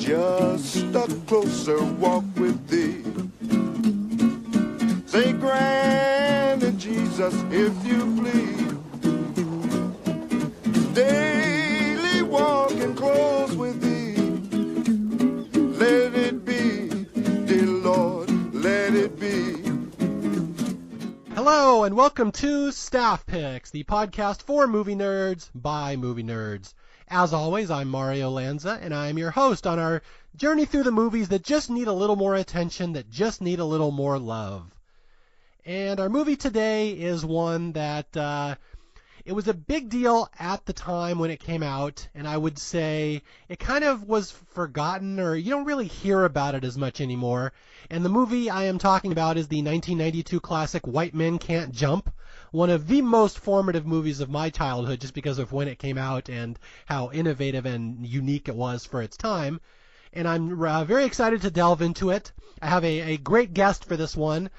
just a closer walk with thee. Say, granted, Jesus, if you please, daily walking close with thee. Let it be, dear Lord, let it be. Hello, and welcome to Staff Picks, the podcast for movie nerds by movie nerds. As always, I'm Mario Lanza, and I'm your host on our journey through the movies that just need a little more attention, that just need a little more love. And our movie today is one that it was a big deal at the time when it came out, and I would say it kind of was forgotten, or you don't really hear about it as much anymore. And the movie I am talking about is the 1992 classic White Men Can't Jump, one of the most formative movies of my childhood just because of when it came out and how innovative and unique it was for its time. And I'm very excited to delve into it. I have a great guest for this one.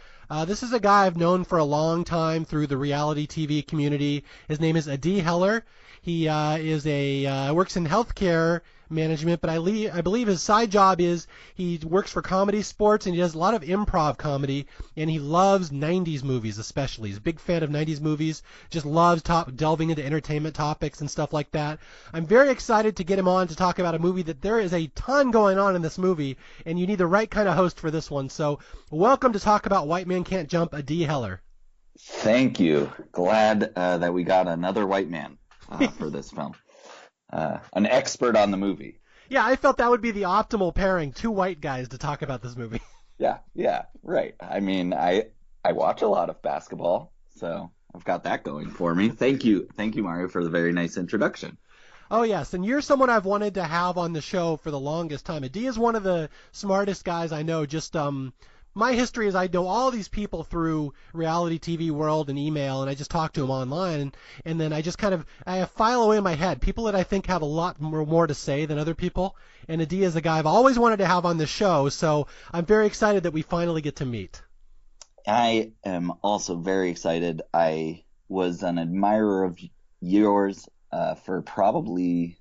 This is a guy I've known for a long time through the reality TV community. His name is Adi Heller. He works in healthcare management, but I believe his side job is he works for comedy sports, and he does a lot of improv comedy, and he loves 90s movies especially. He's a big fan of 90s movies, just loves delving into entertainment topics and stuff like that. I'm very excited to get him on to talk about a movie that there is a ton going on in this movie, and you need the right kind of host for this one. So welcome to talk about White Men Can't Jump, Adi Heller. Thank you. Glad that we got another white man for this film. An expert on the movie. Yeah, I felt that would be the optimal pairing, two white guys to talk about this movie. Yeah, right. I mean, I watch a lot of basketball, so I've got that going for me. Thank you, Mario, for the very nice introduction. Oh, yes, and you're someone I've wanted to have on the show for the longest time. Adi is one of the smartest guys I know. Just my history is I know all these people through reality TV world and email, and I just talk to them online, and then I just I file away in my head people that I think have a lot more to say than other people, and Adi is a guy I've always wanted to have on the show, so I'm very excited that we finally get to meet. I am also very excited. I was an admirer of yours for probably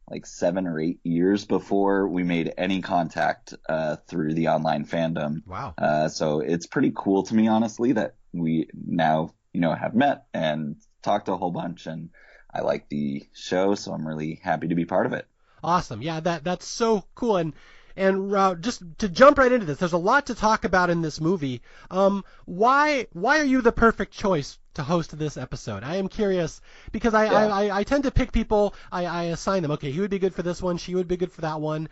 like 7 or 8 years before we made any contact through the online fandom. Wow. So it's pretty cool to me, honestly, that we now, have met and talked a whole bunch, and I like the show, so I'm really happy to be part of it. Awesome. Yeah, that's so cool. And just to jump right into this, there's a lot to talk about in this movie. Why are you the perfect choice to host this episode? I am curious because I tend to pick people. I assign them. Okay, he would be good for this one. She would be good for that one.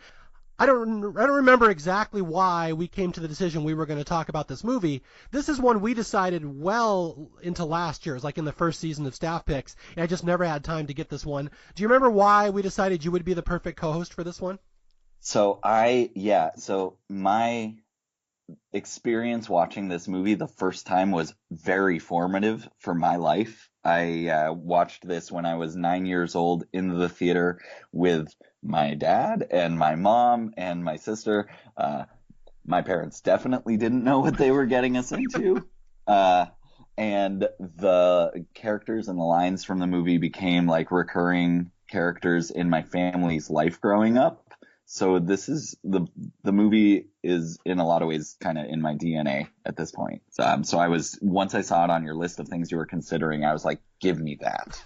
I don't remember exactly why we came to the decision we were going to talk about this movie. This is one we decided well into last year. It was like in the first season of Staff Picks, and I just never had time to get this one. Do you remember why we decided you would be the perfect co-host for this one? So my experience watching this movie the first time was very formative for my life. I watched this when I was 9 years old in the theater with my dad and my mom and my sister. My parents definitely didn't know what they were getting us into. And the characters and the lines from the movie became like recurring characters in my family's life growing up. So this is the movie is in a lot of ways kind of in my DNA at this point. So once I saw it on your list of things you were considering, I was like, give me that.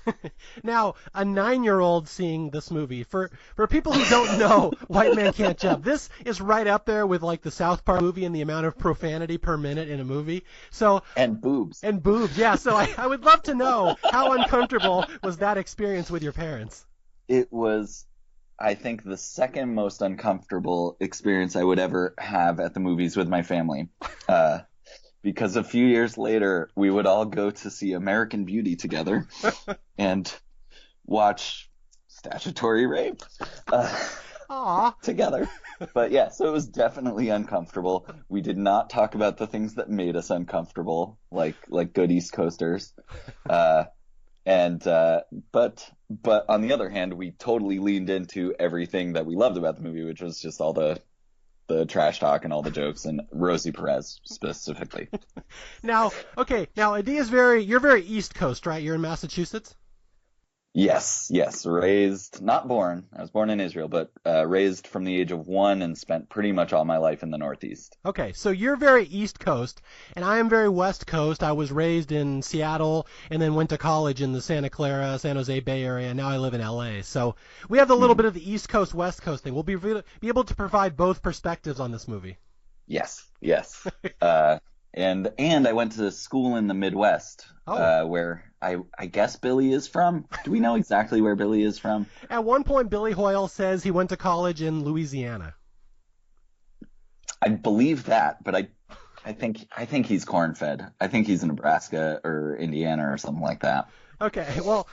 Now, a 9-year-old seeing this movie, for people who don't know White Man Can't Jump, this is right up there with like the South Park movie and the amount of profanity per minute in a movie. And boobs, yeah. So I would love to know how uncomfortable was that experience with your parents? It was, I think, the second most uncomfortable experience I would ever have at the movies with my family. Because a few years later, we would all go to see American Beauty together and watch statutory rape together. But yeah, so it was definitely uncomfortable. We did not talk about the things that made us uncomfortable, like good East Coasters. But on the other hand, we totally leaned into everything that we loved about the movie, which was just all the trash talk and all the jokes, and Rosie Perez specifically. Now, Adi is you're very East Coast, right? You're in Massachusetts? Yes. Raised, not born. I was born in Israel, but raised from the age of 1 and spent pretty much all my life in the Northeast. Okay, so you're very East Coast, and I am very West Coast. I was raised in Seattle and then went to college in the Santa Clara, San Jose Bay Area, and now I live in LA. So we have a little bit of the East Coast, West Coast thing. We'll be able to provide both perspectives on this movie. Yes. And I went to school in the Midwest, where I guess Billy is from. Do we know exactly where Billy is from? At one point, Billy Hoyle says he went to college in Louisiana. I believe that, but I think he's corn-fed. I think he's in Nebraska or Indiana or something like that. Okay, well,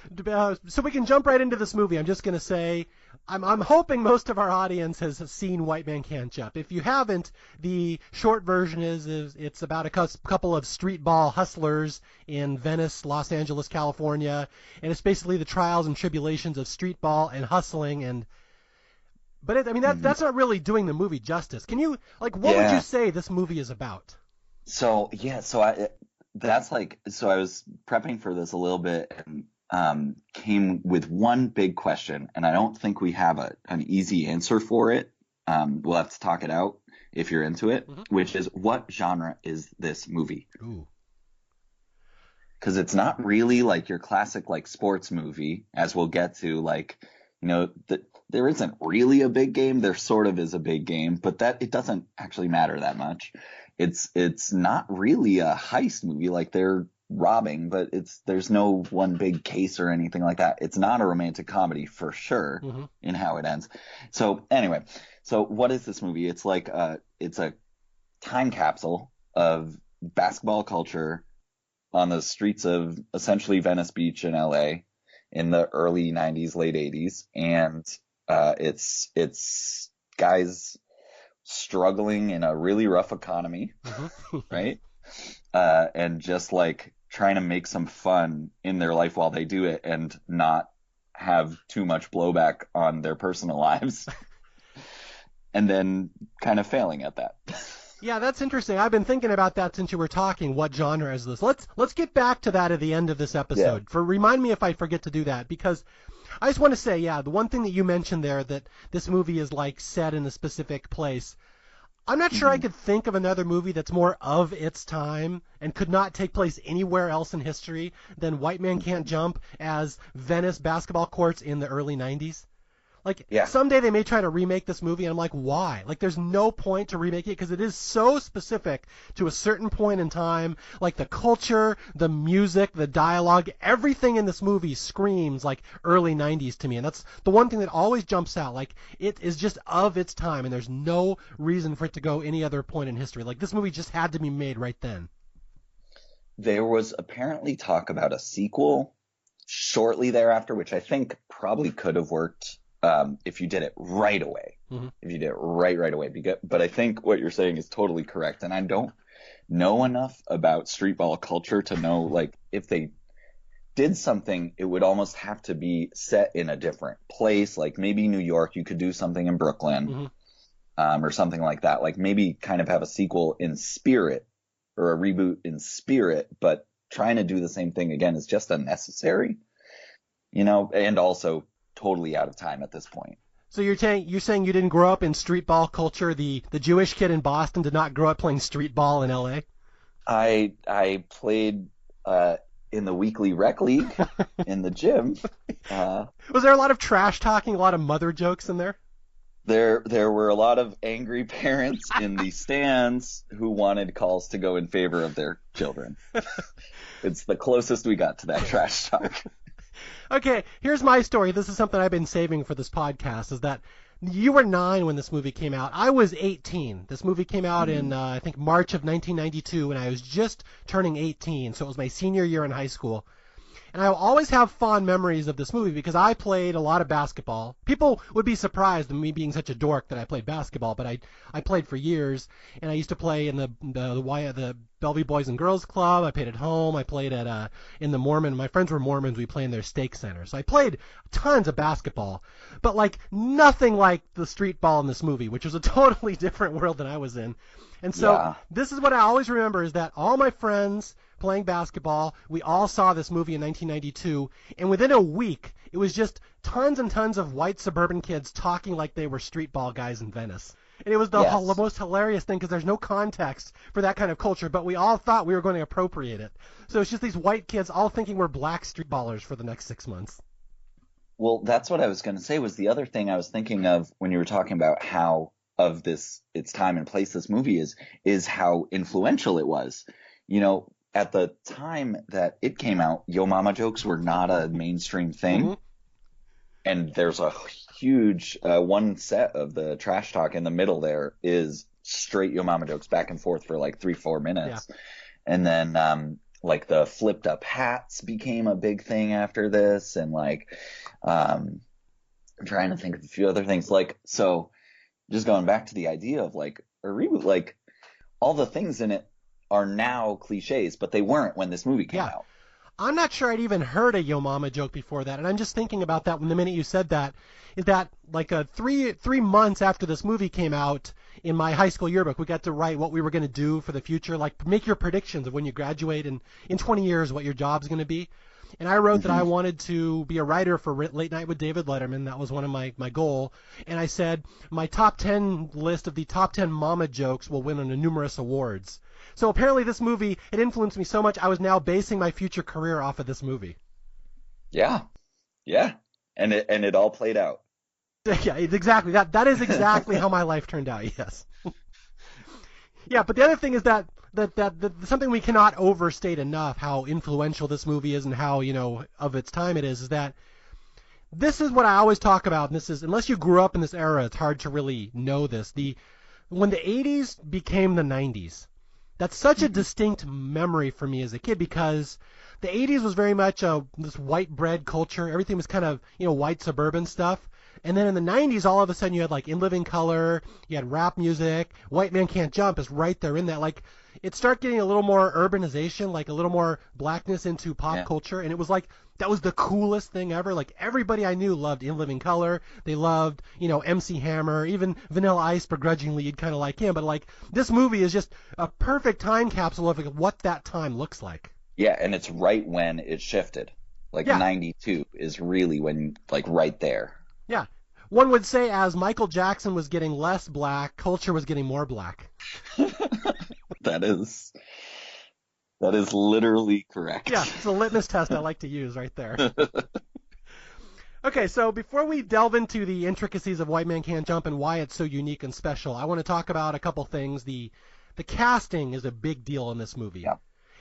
so we can jump right into this movie. I'm just going to say, I'm hoping most of our audience has seen White Man Can't Jump. If you haven't, the short version is it's about a couple of street ball hustlers in Venice, Los Angeles, California, and it's basically the trials and tribulations of street ball and hustling. But that's not really doing the movie justice. Can you, what would you say this movie is about? I was prepping for this a little bit and came with one big question, and I don't think we have an easy answer for it. We'll have to talk it out if you're into it, which is, what genre is this movie? Ooh. Because it's not really like your classic sports movie, as we'll get to. There isn't really a big game. There sort of is a big game, but that it doesn't actually matter that much. It's not really a heist movie. They're robbing, but there's no one big case or anything like that. It's not a romantic comedy for sure in how it ends. So anyway, what is this movie? It's it's a time capsule of basketball culture on the streets of essentially Venice Beach in LA in the early 90s, late 80s. And it's guys struggling in a really rough economy, right? And just trying to make some fun in their life while they do it and not have too much blowback on their personal lives. And then kind of failing at that. Yeah, that's interesting. I've been thinking about that since you were talking. What genre is this? Let's get back to that at the end of this episode. Yeah. Remind me if I forget to do that, because I just want to say, the one thing that you mentioned there, that this movie is set in a specific place. I'm not sure I could think of another movie that's more of its time and could not take place anywhere else in history than White Man Can't Jump as Venice basketball courts in the early 90s. Someday they may try to remake this movie, and I'm like, why? There's no point to remake it, because it is so specific to a certain point in time. The culture, the music, the dialogue, everything in this movie screams early 90s to me. And that's the one thing that always jumps out. It is just of its time, and there's no reason for it to go any other point in history. This movie just had to be made right then. There was apparently talk about a sequel shortly thereafter, which I think probably could have worked if you did it right away. If you did it right away. But I think what you're saying is totally correct. And I don't know enough about street ball culture to know, if they did something, it would almost have to be set in a different place. Maybe New York, you could do something in Brooklyn, or something like that. Maybe kind of have a sequel in spirit or a reboot in spirit, but trying to do the same thing again is just unnecessary, and also totally out of time at this point. So you're saying you didn't grow up in street ball culture? The Jewish kid in Boston did not grow up playing street ball in LA? I played in the weekly rec league in the gym. Was there a lot of trash talking, a lot of mother jokes in there? There were a lot of angry parents in the stands who wanted calls to go in favor of their children. It's the closest we got to that trash talk. Okay, here's my story. This is something I've been saving for this podcast, is that you were 9 when this movie came out. I was 18. This movie came out in, I think, March of 1992, and I was just turning 18, so it was my senior year in high school. And I will always have fond memories of this movie because I played a lot of basketball. People would be surprised at me being such a dork that I played basketball, but I played for years, and I used to play in the Bellevue Boys and Girls Club. I played at home. I played in the Mormon. My friends were Mormons. We played in their stake center. So I played tons of basketball, but nothing like the street ball in this movie, which was a totally different world than I was in. And so This is what I always remember, is that all my friends playing basketball, we all saw this movie in 1992, and within a week, it was just tons and tons of white suburban kids talking like they were street ball guys in Venice. And it was the Yes. most hilarious thing because there's no context for that kind of culture, but we all thought we were going to appropriate it. So it's just these white kids all thinking we're black street ballers for the next 6 months. Well, that's what I was going to say was the other thing I was thinking of when you were talking about how of this its time and place this movie is how influential it was. You know, at the time that it came out, Yo Mama jokes were not a mainstream thing. Mm-hmm. And there's a huge one set of the trash talk in the middle there is straight Yo Mama jokes back and forth for like 3-4 minutes. Yeah. And then like the flipped up hats became a big thing after this. And like I'm trying to think of a few other things. Like, so just going back to the idea of like a reboot, like all the things in it are now cliches, but they weren't when this movie came out. I'm not sure I'd even heard a Yo Mama joke before that, and I'm just thinking about that when the minute you said that, is that like three months after this movie came out in my high school yearbook, we got to write what we were going to do for the future, like make your predictions of when you graduate and in 20 years what your job's going to be. And I wrote that I wanted to be a writer for Late Night with David Letterman. That was one of my goal. And I said my top 10 list of the top 10 mama jokes will win on a numerous awards. So apparently this movie, it influenced me so much, I was now basing my future career off of this movie. Yeah. Yeah. And it all played out. Yeah, exactly. That is exactly how my life turned out, yes. Yeah, but the other thing is that something we cannot overstate enough how influential this movie is and how, you know, of its time it is that this is what I always talk about, and this is, unless you grew up in this era, it's hard to really know this. When the 80s became the 90s, that's such a distinct memory for me as a kid because the 80s was very much this white bread culture. Everything was kind of, you know, white suburban stuff. And then in the 90s, all of a sudden you had like In Living Color, you had rap music, White Man Can't Jump is right there in that. Like it started getting a little more urbanization, like a little more blackness into pop culture. And it was like, that was the coolest thing ever. Like everybody I knew loved In Living Color. They loved, you know, MC Hammer, even Vanilla Ice begrudgingly, you'd kind of like him. But like this movie is just a perfect time capsule of like, what that time looks like. Yeah. And it's right when it shifted. Like 92 is really when, like right there. Yeah. One would say as Michael Jackson was getting less black, culture was getting more black. That is literally correct. Yeah, it's a litmus test I like to use right there. Okay, so before we delve into the intricacies of White Man Can't Jump and why it's so unique and special, I want to talk about a couple things. The casting is a big deal in this movie. Yeah.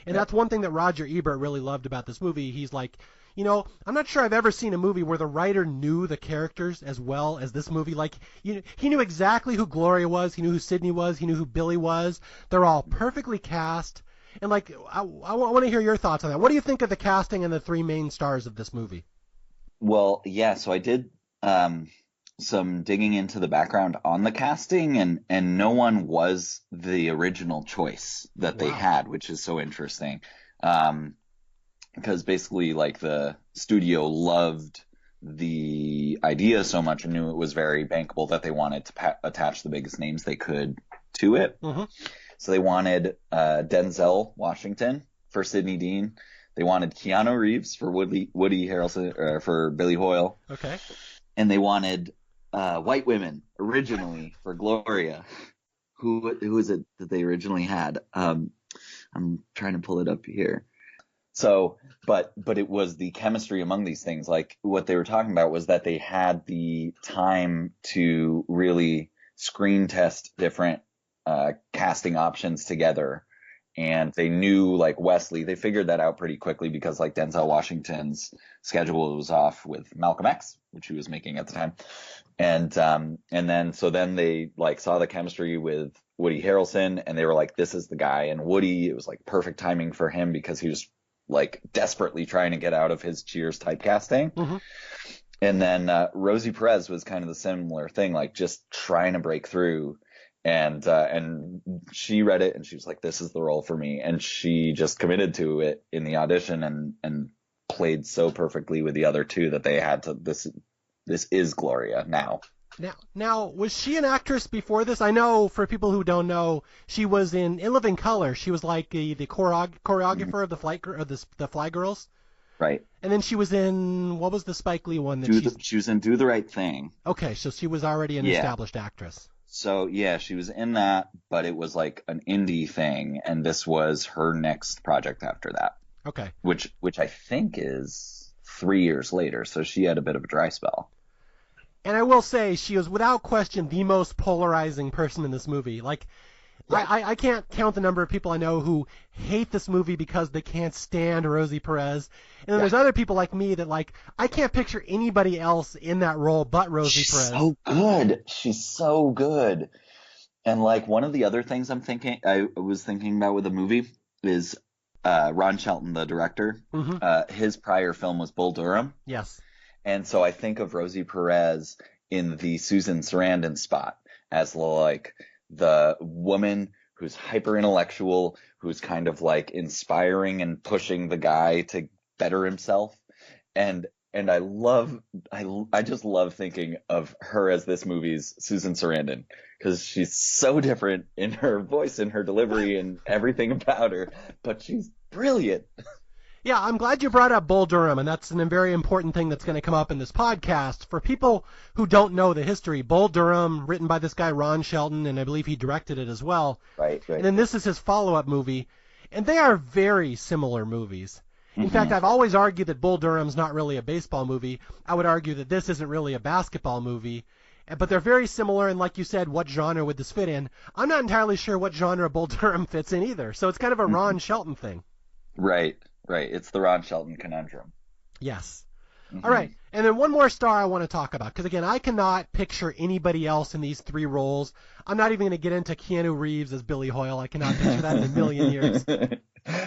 And that's one thing that Roger Ebert really loved about this movie. He's like, you know, I'm not sure I've ever seen a movie where the writer knew the characters as well as this movie. Like, he knew exactly who Gloria was. He knew who Sidney was. He knew who Billy was. They're all perfectly cast. And, like, I want to hear your thoughts on that. What do you think of the casting and the three main stars of this movie? Well, yeah, so I did some digging into the background on the casting, and no one was the original choice that they had, which is so interesting. Because basically, like, the studio loved the idea so much and knew it was very bankable that they wanted to attach the biggest names they could to it. Mm-hmm. So they wanted Denzel Washington for Sidney Dean. They wanted Keanu Reeves for Woody Harrelson, for Billy Hoyle. Okay. And they wanted white women originally for Gloria. Who is it that they originally had? I'm trying to pull it up here. So, but it was the chemistry among these things. Like what they were talking about was that they had the time to really screen test different casting options together. And they knew, like, Wesley, they figured that out pretty quickly because, like, Denzel Washington's schedule was off with Malcolm X, which he was making at the time. And then they, like, saw the chemistry with Woody Harrelson, and they were like, this is the guy. And Woody, it was, like, perfect timing for him because he was, like, desperately trying to get out of his Cheers typecasting. Mm-hmm. And then Rosie Perez was kind of the similar thing, like, just trying to break through. And she read it and she was like, this is the role for me. And she just committed to it in the audition and played so perfectly with the other two that they had to, this is Gloria now. Now, was she an actress before this? I know for people who don't know, she was in Living Color. She was like the choreographer of the Fly Girls. Right. And then she was in, what was the Spike Lee one that She was in Do the Right Thing. Okay, so she was already an established actress. So yeah, she was in that, but it was like an indie thing, and this was her next project after that. Okay. Which I think is 3 years later, so she had a bit of a dry spell. And I will say, she was without question the most polarizing person in this movie. Like, right. I can't count the number of people I know who hate this movie because they can't stand Rosie Perez. And then there's other people like me that, like, I can't picture anybody else in that role but Rosie Perez. She's so good. She's so good. And, like, one of the other things I was thinking about with the movie is Ron Shelton, the director. Mm-hmm. His prior film was Bull Durham. Yes. And so I think of Rosie Perez in the Susan Sarandon spot as, like, the woman who's hyper intellectual, who's kind of like inspiring and pushing the guy to better himself. And I just love thinking of her as this movie's Susan Sarandon, because she's so different in her voice and her delivery and everything about her, but she's brilliant. Yeah, I'm glad you brought up Bull Durham, and that's a very important thing that's going to come up in this podcast. For people who don't know the history, Bull Durham, written by this guy Ron Shelton, and I believe he directed it as well. Right. And then this is his follow-up movie, and they are very similar movies. In fact, I've always argued that Bull Durham's not really a baseball movie. I would argue that this isn't really a basketball movie. But they're very similar, and like you said, what genre would this fit in? I'm not entirely sure what genre Bull Durham fits in either, so it's kind of a Ron Shelton thing. Right. It's the Ron Shelton conundrum. Yes. All right. And then one more star I want to talk about, because, again, I cannot picture anybody else in these three roles. I'm not even going to get into Keanu Reeves as Billy Hoyle. I cannot picture that in a million years.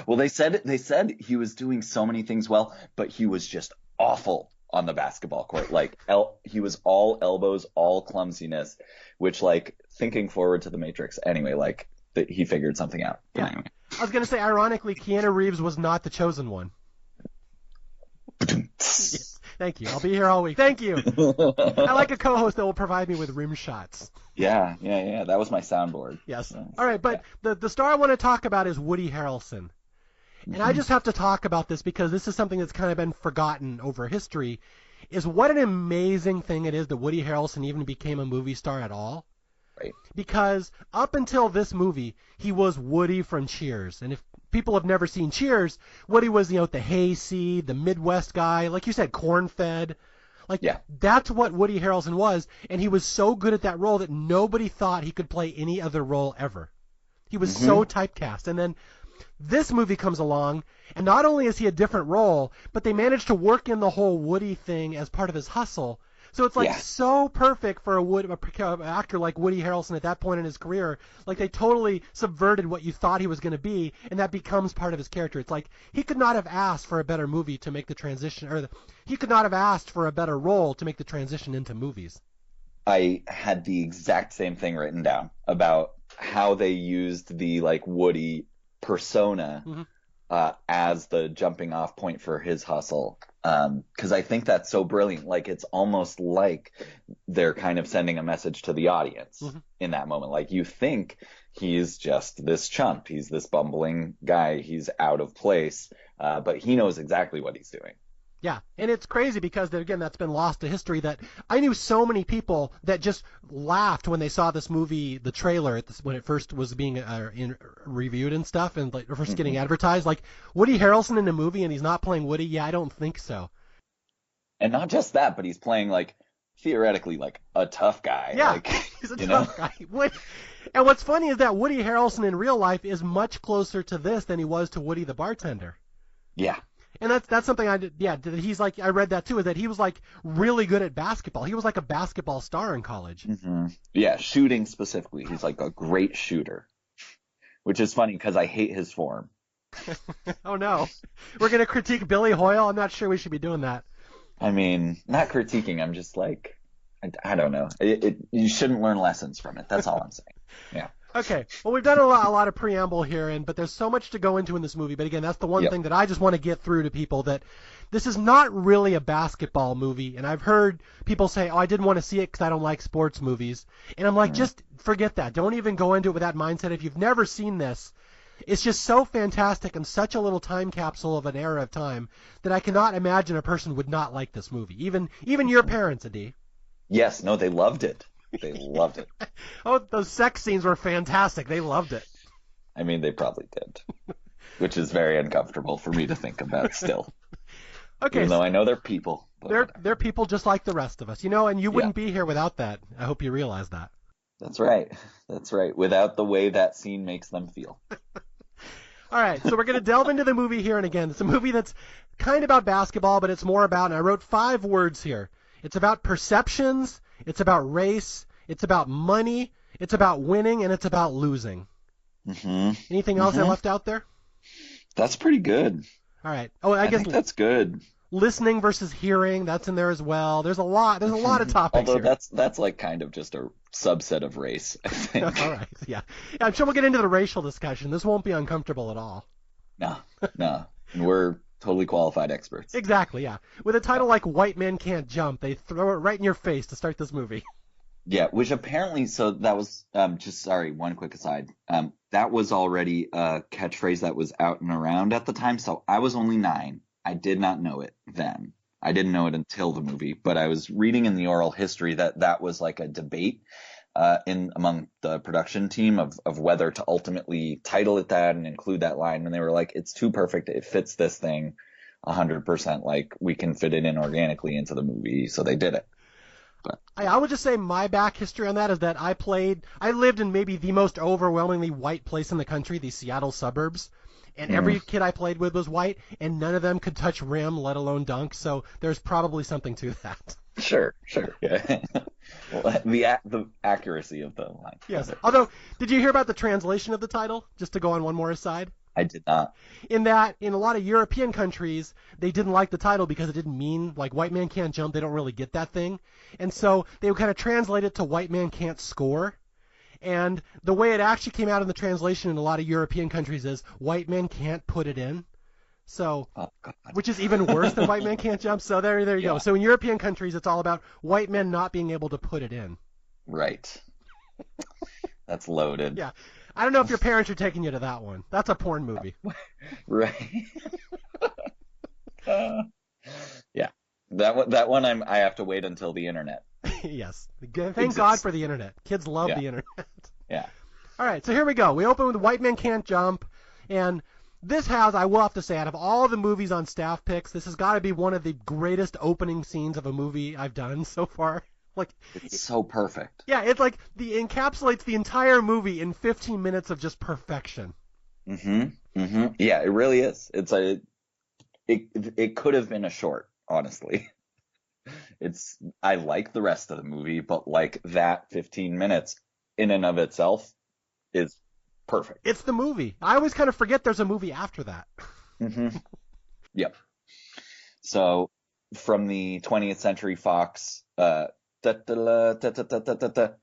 Well, they said he was doing so many things well, but he was just awful on the basketball court. Like, he was all elbows, all clumsiness, which, like, thinking forward to The Matrix, anyway, like, he figured something out. Yeah. Anyway. I was going to say, ironically, Keanu Reeves was not the chosen one. Thank you. I'll be here all week. Thank you. I like a co-host that will provide me with rim shots. Yeah. That was my soundboard. Yes. So, all right, but the star I want to talk about is Woody Harrelson. And I just have to talk about this because this is something that's kind of been forgotten over history, is what an amazing thing it is that Woody Harrelson even became a movie star at all. Right. Because up until this movie, he was Woody from Cheers. And if people have never seen Cheers, Woody was, the hayseed, the Midwest guy, like you said, corn-fed. That's what Woody Harrelson was, and he was so good at that role that nobody thought he could play any other role ever. He was so typecast. And then this movie comes along, and not only is he a different role, but they managed to work in the whole Woody thing as part of his hustle. So it's so perfect for an actor like Woody Harrelson at that point in his career. Like, they totally subverted what you thought he was going to be, and that becomes part of his character. It's like he could not have asked for a better movie to make the transition, he could not have asked for a better role to make the transition into movies. I had the exact same thing written down about how they used the, like, Woody persona as the jumping off point for his hustle. Because I think that's so brilliant. Like, it's almost like they're kind of sending a message to the audience in that moment. Like, you think he's just this chump. He's this bumbling guy. He's out of place. But he knows exactly what he's doing. Yeah, and it's crazy because, again, that's been lost to history, that I knew so many people that just laughed when they saw this movie, the trailer, when it first was being reviewed and stuff, and like first getting advertised. Like, Woody Harrelson in a movie and he's not playing Woody? Yeah, I don't think so. And not just that, but he's playing, like, theoretically, like, a tough guy. Yeah, like, he's a tough guy. And what's funny is that Woody Harrelson in real life is much closer to this than he was to Woody the bartender. Yeah. And that's something I did. Yeah, he's like, I read that too, is that he was like really good at basketball. He was like a basketball star in college. Yeah, shooting specifically. He's like a great shooter, which is funny because I hate his form. Oh no, we're gonna critique Billy Hoyle? I'm not sure we should be doing that. I mean, not critiquing. I'm just like, I don't know. You shouldn't learn lessons from it. That's all I'm saying. Yeah. Okay, well, we've done a lot of preamble here, but there's so much to go into in this movie. But again, that's the one thing that I just want to get through to people, that this is not really a basketball movie. And I've heard people say, I didn't want to see it because I don't like sports movies. And I'm like, just forget that. Don't even go into it with that mindset. If you've never seen this, It's just so fantastic and such a little time capsule of an era of time that I cannot imagine a person would not like this movie. Even your parents, Adi. Yes, no, they loved it. They loved it. Oh, those sex scenes were fantastic. They loved it. I mean, they probably did, which is very uncomfortable for me to think about still. Okay, Even though I know they're people. they're people just like the rest of us, and you wouldn't be here without that. I hope you realize that. That's right. That's right. Without the way that scene makes them feel. All right, so we're going to delve into the movie here, and again, it's a movie that's kind of about basketball, but it's more about, and I wrote 5 words here. It's about perceptions, it's about race, it's about money, it's about winning, and it's about losing. Mm-hmm. Anything else I left out there? That's pretty good. All right. Oh, I guess think that's good. Listening versus hearing, that's in there as well. There's a lot of topics Although here. that's like kind of just a subset of race, I think. All right, yeah. I'm sure we'll get into the racial discussion. This won't be uncomfortable at all. No. And we're totally qualified experts. Exactly, yeah. With a title like White Men Can't Jump, they throw it right in your face to start this movie. Yeah, which apparently, so that was, one quick aside. That was already a catchphrase that was out and around at the time, so I was only 9. I did not know it then. I didn't know it until the movie, but I was reading in the oral history that was like a debate among the production team of whether to ultimately title it that and include that line. And they were like, it's too perfect. It fits this thing 100%. Like, we can fit it in organically into the movie. So they did it. But I would just say my back history on that is that I lived in maybe the most overwhelmingly white place in the country, the Seattle suburbs. And every kid I played with was white, and none of them could touch rim, let alone dunk. So there's probably something to that. Sure. Yeah. Well, the accuracy of the line. Yes. Although, did you hear about the translation of the title? Just to go on one more aside. I did not. In that, in a lot of European countries, they didn't like the title because it didn't mean, like, White Man Can't Jump. They don't really get that thing. And so they would kind of translate it to White Man Can't Score. And the way it actually came out in the translation in a lot of European countries is White Men Can't Put It In. So, which is even worse than White Men Can't Jump. So there you go. So in European countries, it's all about white men not being able to put it in. Right. That's loaded. Yeah. I don't know if your parents are taking you to that one. That's a porn movie. Right. Yeah. That one I have to wait until the internet. Yes. Thank God for the internet. Kids love the internet. Yeah. All right, so here we go. We open with White Men Can't Jump, and this has, I will have to say, out of all the movies on Staff Picks, this has got to be one of the greatest opening scenes of a movie I've done so far. Like, it's so perfect. Yeah, it's like encapsulates the entire movie in 15 minutes of just perfection. Yeah, it really is. It's it could have been a short, honestly. I like the rest of the movie, but like that 15 minutes in and of itself is perfect. It's the movie. I always kind of forget there's a movie after that. Yep. So from the 20th Century Fox, they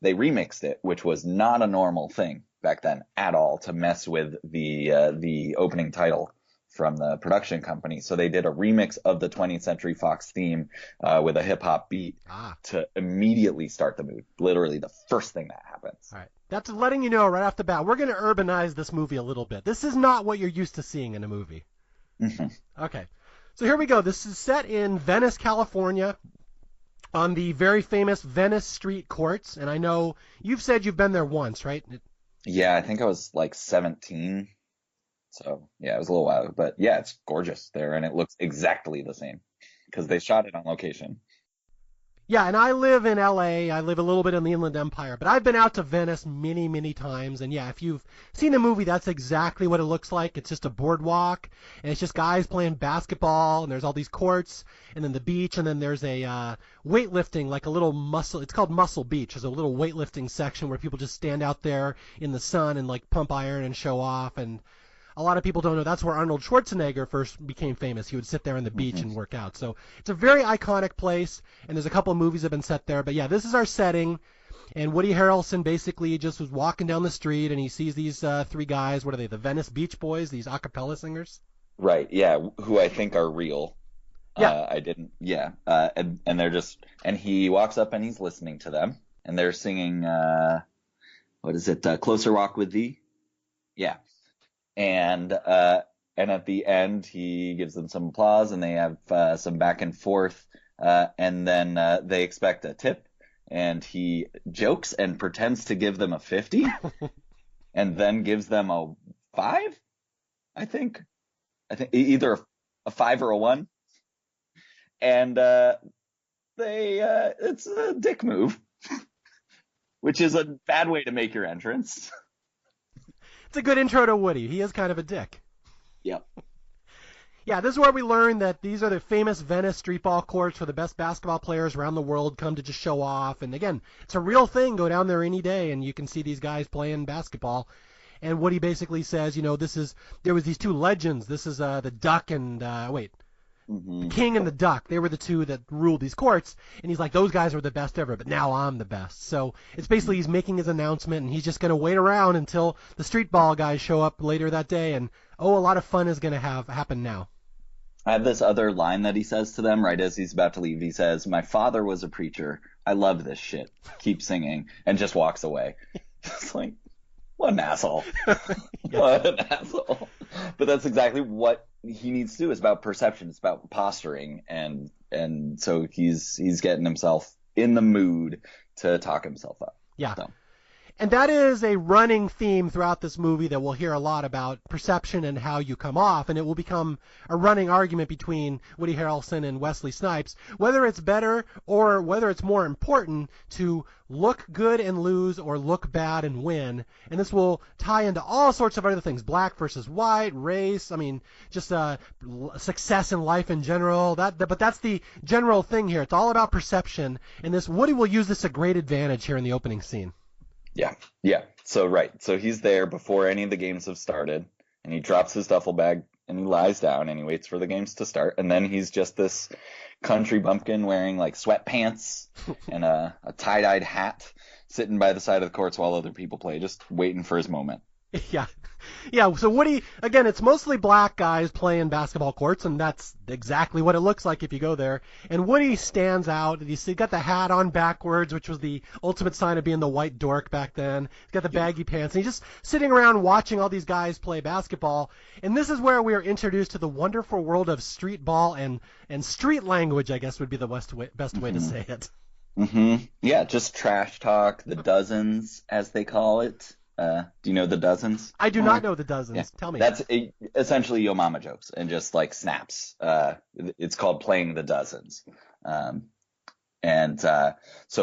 remixed it, which was not a normal thing back then at all, to mess with the opening title from the production company. So they did a remix of the 20th Century Fox theme with a hip hop beat to immediately start the movie. Literally the first thing that happens. All right. That's letting you know right off the bat. We're going to urbanize this movie a little bit. This is not what you're used to seeing in a movie. Okay. So here we go. This is set in Venice, California, on the very famous Venice Street Courts. And I know you've said you've been there once, right? Yeah, I think I was like 17. So, yeah, it was a little while. But, yeah, it's gorgeous there, and it looks exactly the same because they shot it on location. Yeah, and I live in L.A. I live a little bit in the Inland Empire, but I've been out to Venice many, many times. And, yeah, if you've seen the movie, that's exactly what it looks like. It's just a boardwalk, and it's just guys playing basketball, and there's all these courts, and then the beach, and then there's a weightlifting, like a little muscle. It's called Muscle Beach. There's a little weightlifting section where people just stand out there in the sun and, like, pump iron and show off. And a lot of people don't know that's where Arnold Schwarzenegger first became famous. He would sit there on the beach and work out. So it's a very iconic place, and there's a couple of movies that have been set there. But, yeah, this is our setting, and Woody Harrelson basically just was walking down the street, and he sees these 3 guys. What are they, the Venice Beach Boys, these a cappella singers? Right, yeah, who I think are real. And they're just, and he walks up and he's listening to them, and they're singing, Closer Walk with Thee? Yeah. and at the end he gives them some applause, and they have some back and forth, and then they expect a tip, and he jokes and pretends to give them a 50, and then gives them a 5, I think. Either a 5 or a 1, and it's a dick move, which is a bad way to make your entrance. It's a good intro to Woody. He is kind of a dick. Yep. Yeah, this is where we learn that these are the famous Venice streetball courts where the best basketball players around the world come to just show off. And again, it's a real thing. Go down there any day and you can see these guys playing basketball. And Woody basically says, there was these two legends. This is the Duck and, the King and the Duck. They were the two that ruled these courts. And he's like, those guys were the best ever, but now I'm the best. So it's basically he's making his announcement, and he's just going to wait around until the street ball guys show up later that day. And, a lot of fun is going to happen now. I have this other line that he says to them right as he's about to leave. He says, "My father was a preacher. I love this shit. Keep singing," and just walks away. It's like, what an asshole. What an asshole. But that's exactly what he needs to do. It's about perception. It's about posturing. And so he's getting himself in the mood to talk himself up. Yeah. So. And that is a running theme throughout this movie that we'll hear a lot about perception and how you come off. And it will become a running argument between Woody Harrelson and Wesley Snipes, whether it's better or whether it's more important to look good and lose or look bad and win. And this will tie into all sorts of other things, black versus white, race, just success in life in general. But that's the general thing here. It's all about perception. And Woody will use this to great advantage here in the opening scene. Yeah. So he's there before any of the games have started, and he drops his duffel bag and he lies down and he waits for the games to start, and then he's just this country bumpkin wearing like sweatpants and a tie-dyed hat, sitting by the side of the courts while other people play, just waiting for his moment. Yeah, so Woody, again, it's mostly black guys playing basketball courts, and that's exactly what it looks like if you go there. And Woody stands out. You see, got the hat on backwards, which was the ultimate sign of being the white dork back then. He's got the baggy pants, and he's just sitting around watching all these guys play basketball. And this is where we are introduced to the wonderful world of street ball and street language, I guess would be the best way to say it. Mm-hmm. Yeah, just trash talk, the dozens, as they call it. Do you know the dozens? I do not know the dozens. Yeah. Tell me. That's essentially Yo Mama jokes and just like snaps. It's called playing the dozens. So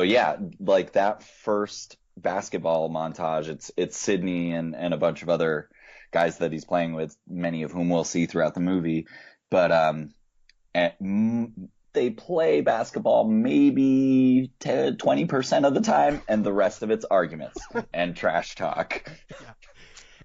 yeah, like that first basketball montage, it's Sydney and a bunch of other guys that he's playing with, many of whom we'll see throughout the movie. But they play basketball maybe 20% of the time, and the rest of it's arguments and trash talk. Yeah.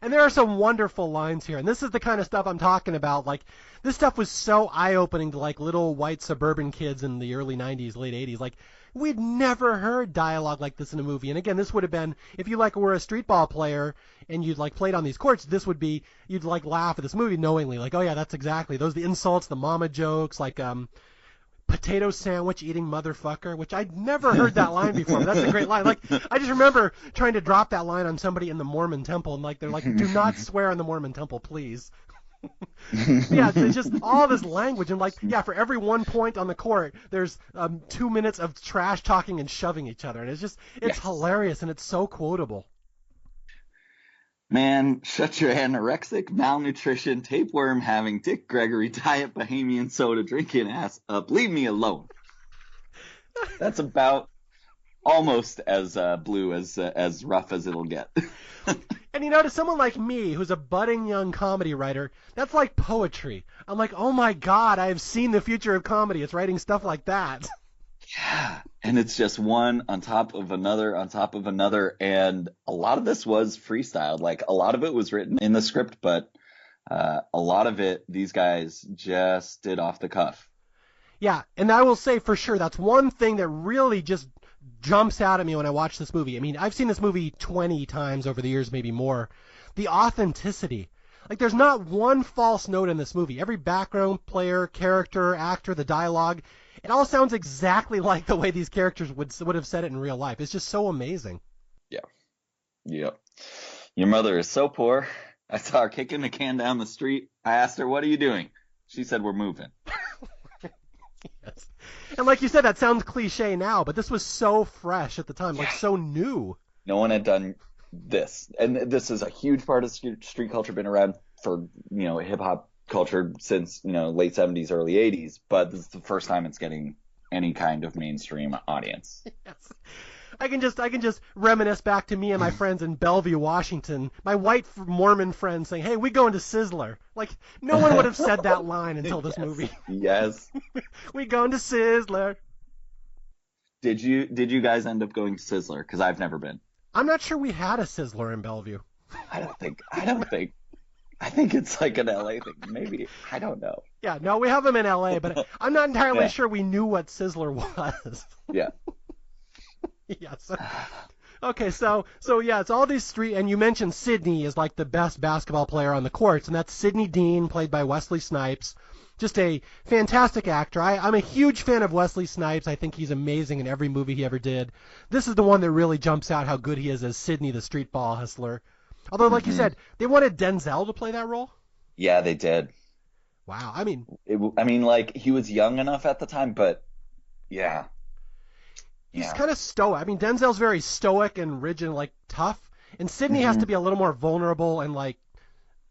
And there are some wonderful lines here, and this is the kind of stuff I'm talking about. Like, this stuff was so eye-opening to like little white suburban kids in the early 90s, late 80s. Like, we'd never heard dialogue like this in a movie. And again, this would have been, if you like were a street ball player and you'd like played on these courts, this would be, you'd like laugh at this movie knowingly. Like, oh yeah, that's exactly, those are the insults, the mama jokes, like, potato sandwich eating motherfucker, which I'd never heard that line before, but that's a great line. Like, I just remember trying to drop that line on somebody in the Mormon temple, and like, they're like, do not swear in the Mormon temple, please. Yeah, it's just all this language, and like, yeah, for every 1 point on the court, there's 2 minutes of trash talking and shoving each other, and it's hilarious, and it's so quotable. Man, shut your anorexic, malnutrition, tapeworm having, Dick Gregory, diet, Bahamian soda drinking ass up. Leave me alone. That's about almost as blue as rough as it'll get. And to someone like me, who's a budding young comedy writer, that's like poetry. I'm like, oh my God, I have seen the future of comedy. It's writing stuff like that. Yeah, and it's just one on top of another on top of another, and a lot of this was freestyled. Like, a lot of it was written in the script, but a lot of it these guys just did off the cuff. Yeah, and I will say for sure that's one thing that really just jumps out at me when I watch this movie. I mean, I've seen this movie 20 times over the years, maybe more. The authenticity. Like, there's not one false note in this movie. Every background player, character, actor, the dialogue, it all sounds exactly like the way these characters would have said it in real life. It's just so amazing. Yeah. Yep. Your mother is so poor, I saw her kicking the can down the street. I asked her, "What are you doing?" She said, "We're moving." Yes. And like you said, that sounds cliche now, but this was so fresh at the time, like so new. No one had done this, and this is a huge part of street culture. Been around for hip hop culture since late '70s, early '80s, but this is the first time it's getting any kind of mainstream audience. Yes. I can just reminisce back to me and my friends in Bellevue, Washington. My white Mormon friends saying, "Hey, we going to Sizzler." Like no one would have said that line until this movie. Yes. We going to Sizzler. Did you guys end up going to Sizzler? Because I've never been. I'm not sure we had a Sizzler in Bellevue. I don't think. I think it's like an LA thing. Maybe. I don't know. Yeah, no, we have them in LA, but I'm not entirely sure we knew what Sizzler was. Yeah. Yes. Okay, so yeah, it's all these street, and you mentioned Sidney is like the best basketball player on the courts, and that's Sidney Dean, played by Wesley Snipes. Just a fantastic actor. I'm a huge fan of Wesley Snipes. I think he's amazing in every movie he ever did. This is the one that really jumps out how good he is as Sidney, the street ball hustler. Although, like you said, they wanted Denzel to play that role. Yeah, they did. Wow. I mean, like he was young enough at the time, but yeah. He's kind of stoic. I mean, Denzel's very stoic and rigid and, like, tough. And Sidney has to be a little more vulnerable and, like,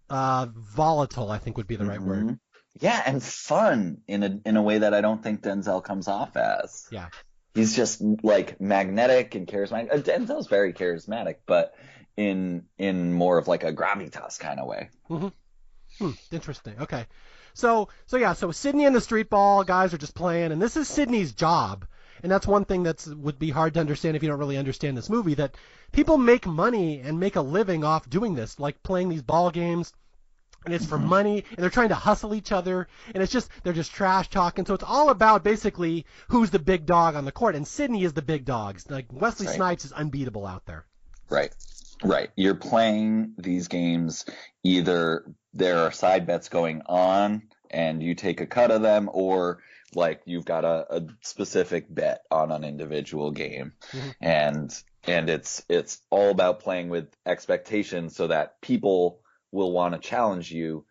volatile, I think would be the right word. Yeah, and fun in a way that I don't think Denzel comes off as. Yeah. He's just, like, magnetic and charismatic. Denzel's very charismatic, but in more of, like, a gravitas kind of way. Interesting. Okay. So Sidney and the street ball guys are just playing, and this is Sidney's job. And that's one thing that would be hard to understand if you don't really understand this movie, that people make money and make a living off doing this, like playing these ball games, and it's for money, and they're trying to hustle each other, and they're just trash talking. So it's all about basically who's the big dog on the court, and Sidney is the big dog. Like Wesley Snipes is unbeatable out there. Right. You're playing these games, either there are side bets going on and you take a cut of them, or like you've got a specific bet on an individual game. And it's all about playing with expectations so that people will want to challenge you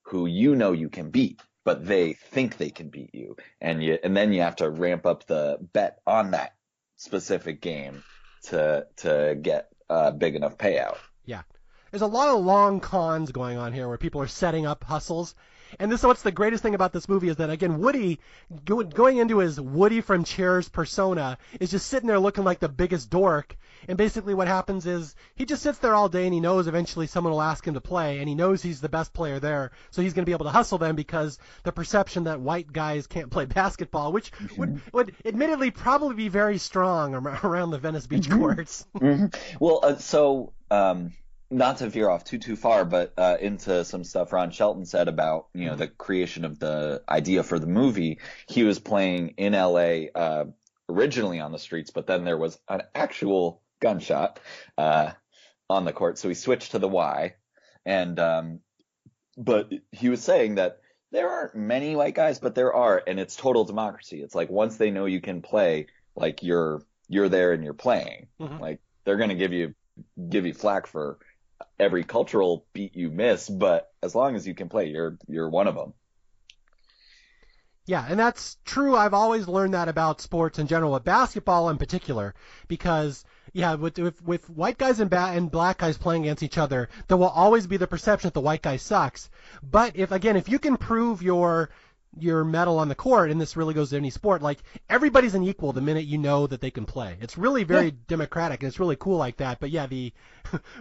who you can beat, but they think they can beat you. And then you have to ramp up the bet on that specific game to get a big enough payout. Yeah. There's a lot of long cons going on here where people are setting up hustles. And what's the greatest thing about this movie is that, again, Woody, going into his Woody from Cheers persona, is just sitting there looking like the biggest dork. And basically what happens is he just sits there all day, and he knows eventually someone will ask him to play, and he knows he's the best player there, so he's going to be able to hustle them because the perception that white guys can't play basketball, which would admittedly probably be very strong around the Venice Beach courts. Well, not to veer off too far, but into some stuff Ron Shelton said about the creation of the idea for the movie. He was playing in LA originally on the streets, but then there was an actual gunshot on the court, so he switched to the Y. And but he was saying that there aren't many white guys, but there are, and it's total democracy. It's like once they know you can play, like you're there and you're playing. Like they're gonna give you flack for every cultural beat you miss, but as long as you can play, you're one of them. Yeah, and that's true. I've always learned that about sports in general, with basketball in particular, because with white guys and black guys playing against each other, there will always be the perception that the white guy sucks. But if you can prove your medal on the court, and this really goes to any sport, like everybody's an equal the minute you know that they can play. It's really very democratic, and it's really cool like that. But yeah, the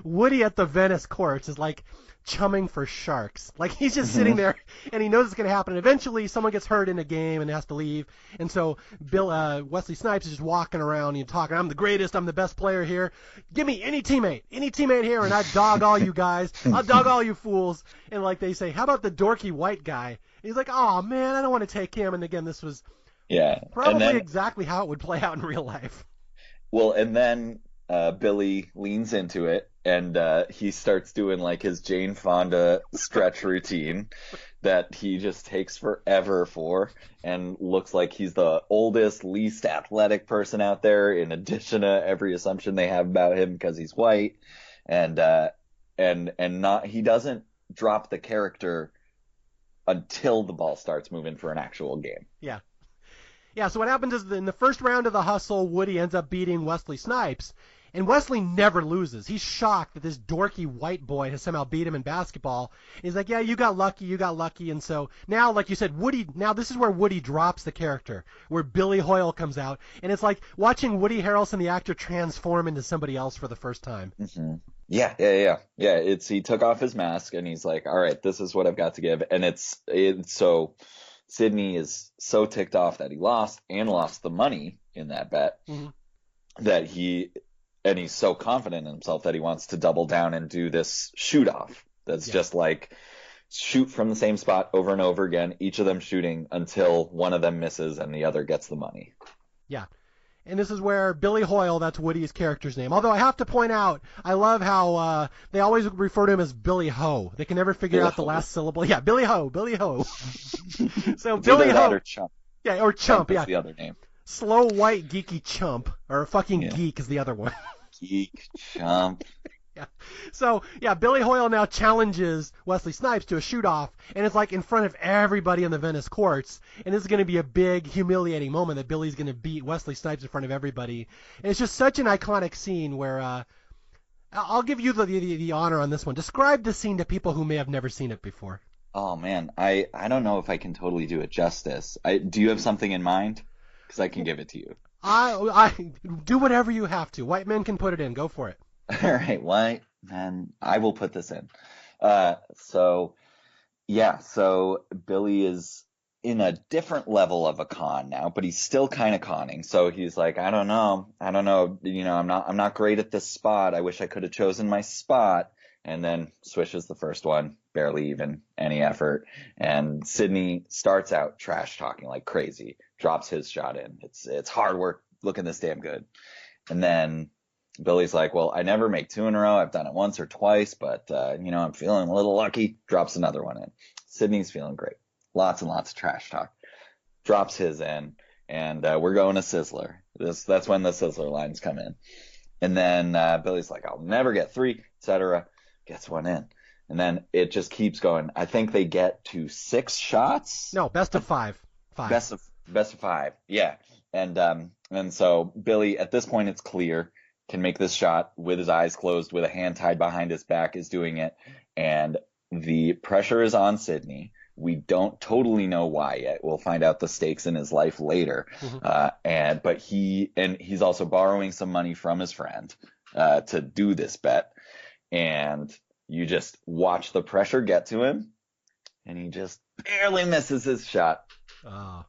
Woody at the Venice courts is like chumming for sharks. Like he's just sitting there, and he knows it's going to happen. And eventually, someone gets hurt in a game and has to leave, and so Wesley Snipes is just walking around and talking. I'm the greatest. I'm the best player here. Give me any teammate here, and I dog all you guys. I'll dog all you fools. And like they say, how about the dorky white guy? And he's like, oh man, I don't want to take him. And again, this was probably exactly how it would play out in real life. Well, and then Billy leans into it, and he starts doing like his Jane Fonda stretch routine that he just takes forever for, and looks like he's the oldest, least athletic person out there, in addition to every assumption they have about him because he's white. And and not he doesn't drop the character until the ball starts moving for an actual game. Yeah. Yeah, so what happens is in the first round of the hustle, Woody ends up beating Wesley Snipes, and Wesley never loses. He's shocked that this dorky white boy has somehow beat him in basketball. And he's like, yeah, you got lucky. And so now, like you said, now this is where Woody drops the character, where Billy Hoyle comes out. And it's like watching Woody Harrelson, the actor, transform into somebody else for the first time. Mm-hmm. Yeah. He took off his mask and he's like, all right, this is what I've got to give. And it's so Sidney is so ticked off that he lost the money in that bet that he's so confident in himself that he wants to double down and do this shoot off. That's just like shoot from the same spot over and over again, each of them shooting until one of them misses and the other gets the money. Yeah. And this is where Billy Hoyle, that's Woody's character's name. Although I have to point out, I love how they always refer to him as Billy Ho. They can never figure out the last syllable. Yeah, Billy Ho. So Billy Ho. Or Chump. Yeah, or Chump. Is the other name. Slow, white, geeky chump. Or fucking geek is the other one. Geek, chump. Yeah. So, yeah, Billy Hoyle now challenges Wesley Snipes to a shoot-off, and it's like in front of everybody in the Venice courts, and this is going to be a big, humiliating moment that Billy's going to beat Wesley Snipes in front of everybody. And it's just such an iconic scene where I'll give you the honor on this one. Describe the scene to people who may have never seen it before. Oh, man, I don't know if I can totally do it justice. Do you have something in mind? Because I can give it to you. I do whatever you have to. White men can put it in. Go for it. All right, white man, I will put this in. So Billy is in a different level of a con now, but he's still kind of conning. So he's like, I don't know, I'm not great at this spot. I wish I could have chosen my spot. And then swishes the first one, barely even any effort. And Sidney starts out trash talking like crazy, drops his shot in. It's hard work looking this damn good. And then Billy's like, well, I never make two in a row. I've done it once or twice, but, I'm feeling a little lucky. Drops another one in. Sidney's feeling great. Lots and lots of trash talk. Drops his in, and we're going to Sizzler. That's when the Sizzler lines come in. And then Billy's like, I'll never get three, etc. Gets one in. And then it just keeps going. I think they get to 6 shots. No, best of 5. Best of 5, yeah. And so Billy, at this point, it's clear, can make this shot with his eyes closed, with a hand tied behind his back, is doing it. And the pressure is on Sidney. We don't totally know why yet. We'll find out the stakes in his life later. But he's also borrowing some money from his friend to do this bet. And you just watch the pressure get to him, and he just barely misses his shot. Oh.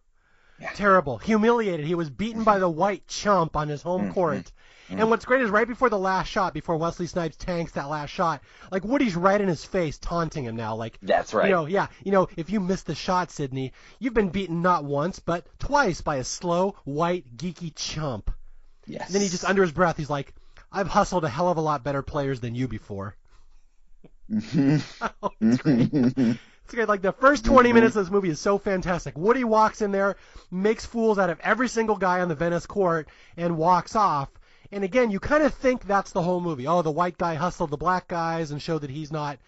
Yeah. Terrible. Humiliated. He was beaten by the white chump on his home court. And what's great is right before the last shot, before Wesley Snipes tanks that last shot, like Woody's right in his face taunting him now. Like, that's right. If you missed the shot, Sidney, you've been beaten not once, but twice by a slow, white, geeky chump. Yes. And then he just, under his breath, he's like, I've hustled a hell of a lot better players than you before. Oh, it's great. It's great. Like, the first 20 minutes of this movie is so fantastic. Woody walks in there, makes fools out of every single guy on the Venice court, and walks off. And again, you kind of think that's the whole movie. Oh, the white guy hustled the black guys and showed that he's not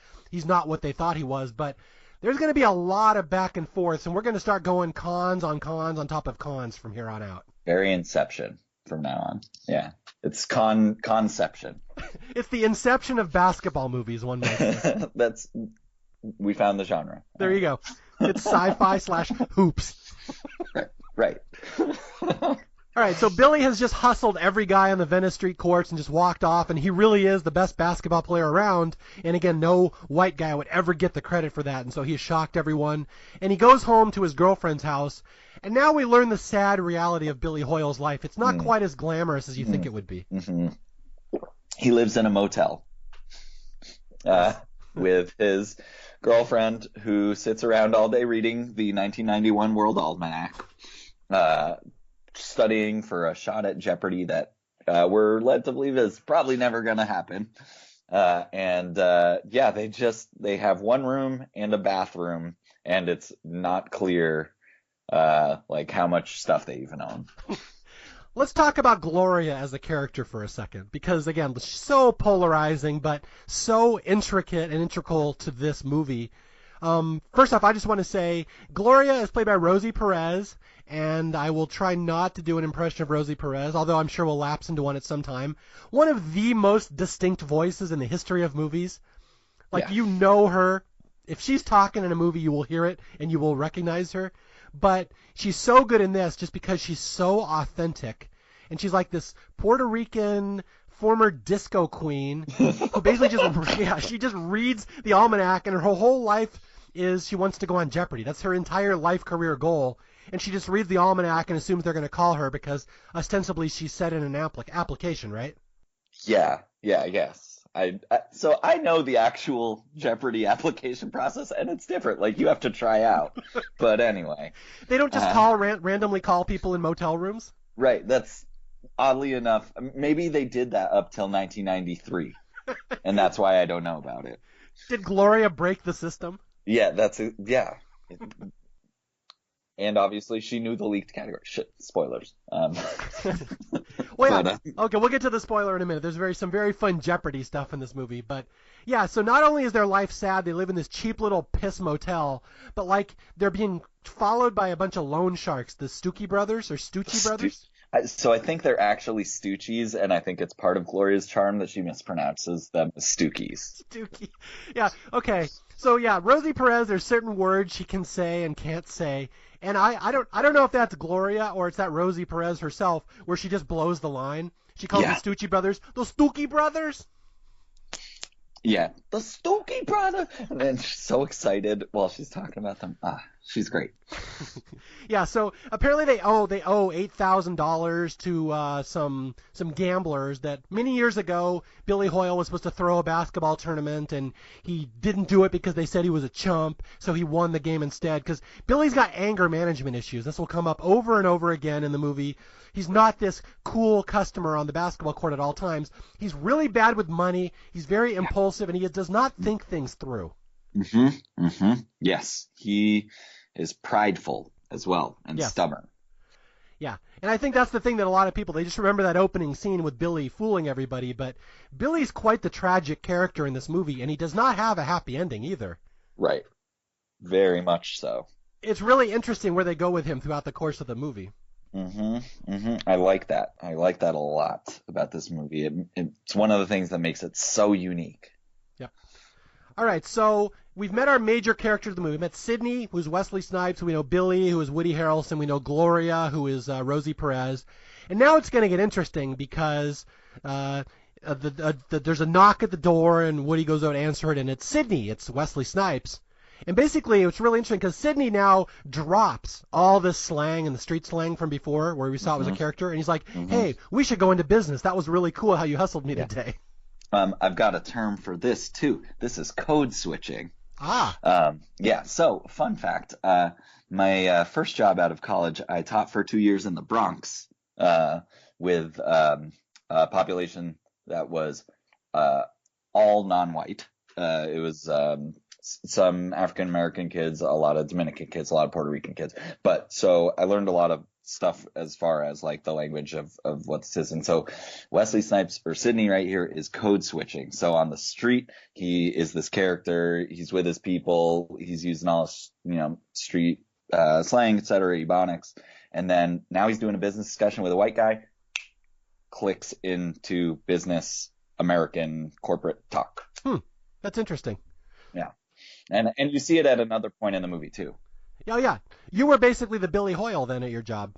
what they thought he was. But there's going to be a lot of back and forth, and we're going to start going cons on top of cons from here on out. Very Inception from now on. Yeah. It's conception. It's the Inception of basketball movies, one might say. We found the genre. There you go. It's sci-fi / hoops. Right. All right, so Billy has just hustled every guy on the Venice Street courts and just walked off, and he really is the best basketball player around. And again, no white guy would ever get the credit for that, and so he shocked everyone. And he goes home to his girlfriend's house, and now we learn the sad reality of Billy Hoyle's life. It's not quite as glamorous as you think it would be. Mm-hmm. He lives in a motel with his girlfriend, who sits around all day reading the 1991 World Almanac, studying for a shot at Jeopardy that we're led to believe is probably never going to happen. They have one room and a bathroom, and it's not clear how much stuff they even own. Let's talk about Gloria as a character for a second, because again, she's so polarizing, but so intricate and integral to this movie. First off, I just want to say Gloria is played by Rosie Perez, and I will try not to do an impression of Rosie Perez, although I'm sure we'll lapse into one at some time. One of the most distinct voices in the history of movies. Like, you know her. If she's talking in a movie, you will hear it, and you will recognize her. But she's so good in this just because she's so authentic. And she's like this Puerto Rican former disco queen who basically she just reads the almanac, and her whole life is she wants to go on Jeopardy. That's her entire life career goal. And she just reads the almanac and assumes they're going to call her because ostensibly she said in an application, right? Yeah, I guess. So I know the actual Jeopardy application process, and it's different. Like, you have to try out. But anyway. They don't just randomly call people in motel rooms? Right. That's oddly enough. Maybe they did that up till 1993. And that's why I don't know about it. Did Gloria break the system? Yeah, yeah. And obviously she knew the leaked category. Shit, spoilers. Well, yeah. Okay, we'll get to the spoiler in a minute. There's some very fun Jeopardy stuff in this movie. But yeah, so not only is their life sad, they live in this cheap little piss motel, but like they're being followed by a bunch of loan sharks, the Stuckey brothers or Stucci brothers. So I think they're actually Stoochies, and I think it's part of Gloria's charm that she mispronounces them as Stookies. Stuckey. Yeah, okay. So yeah, Rosie Perez, there's certain words she can say and can't say. And I don't know if that's Gloria or it's that Rosie Perez herself where she just blows the line. She calls the Stucci brothers the Stuckey brothers. Yeah, the Stuckey brother. And then she's so excited while she's talking about them. She's great. Yeah, so apparently they owe $8,000 to some gamblers that many years ago Billy Hoyle was supposed to throw a basketball tournament and he didn't do it because they said he was a chump, so he won the game instead. Because Billy's got anger management issues. This will come up over and over again in the movie. He's not this cool customer on the basketball court at all times. He's really bad with money. He's very impulsive, and he does not think things through. Yes, he is prideful as well and stubborn. Yeah, and I think that's the thing that a lot of people, they just remember that opening scene with Billy fooling everybody, but Billy's quite the tragic character in this movie, and he does not have a happy ending either. Right. Very much so. It's really interesting where they go with him throughout the course of the movie. I like that. I like that a lot about this movie. It's one of the things that makes it so unique. Yep. All right, so we've met our major characters of the movie. We met Sidney, who's Wesley Snipes. We know Billy, who is Woody Harrelson. We know Gloria, who is Rosie Perez. And now it's going to get interesting because there's a knock at the door, and Woody goes out to answer it, and it's Sidney. It's Wesley Snipes. And basically, it's really interesting because Sidney now drops all this slang and the street slang from before, where we saw it was a character, and he's like, "Hey, we should go into business. That was really cool how you hustled me today." I've got a term for this too. This is code switching. So fun fact. My first job out of college, I taught for 2 years in the Bronx with a population that was all non-white. It was some African American kids, a lot of Dominican kids, a lot of Puerto Rican kids. But so I learned a lot of stuff as far as like the language of what this is. And so Wesley Snipes, or Sidney right here, is code switching. So on the street, he is this character. He's with his people. He's using all his, street slang, etc., ebonics. And then now he's doing a business discussion with a white guy. Clicks into business American corporate talk. That's interesting. Yeah. And you see it at another point in the movie too. Oh, yeah. You were basically the Billy Hoyle then at your job.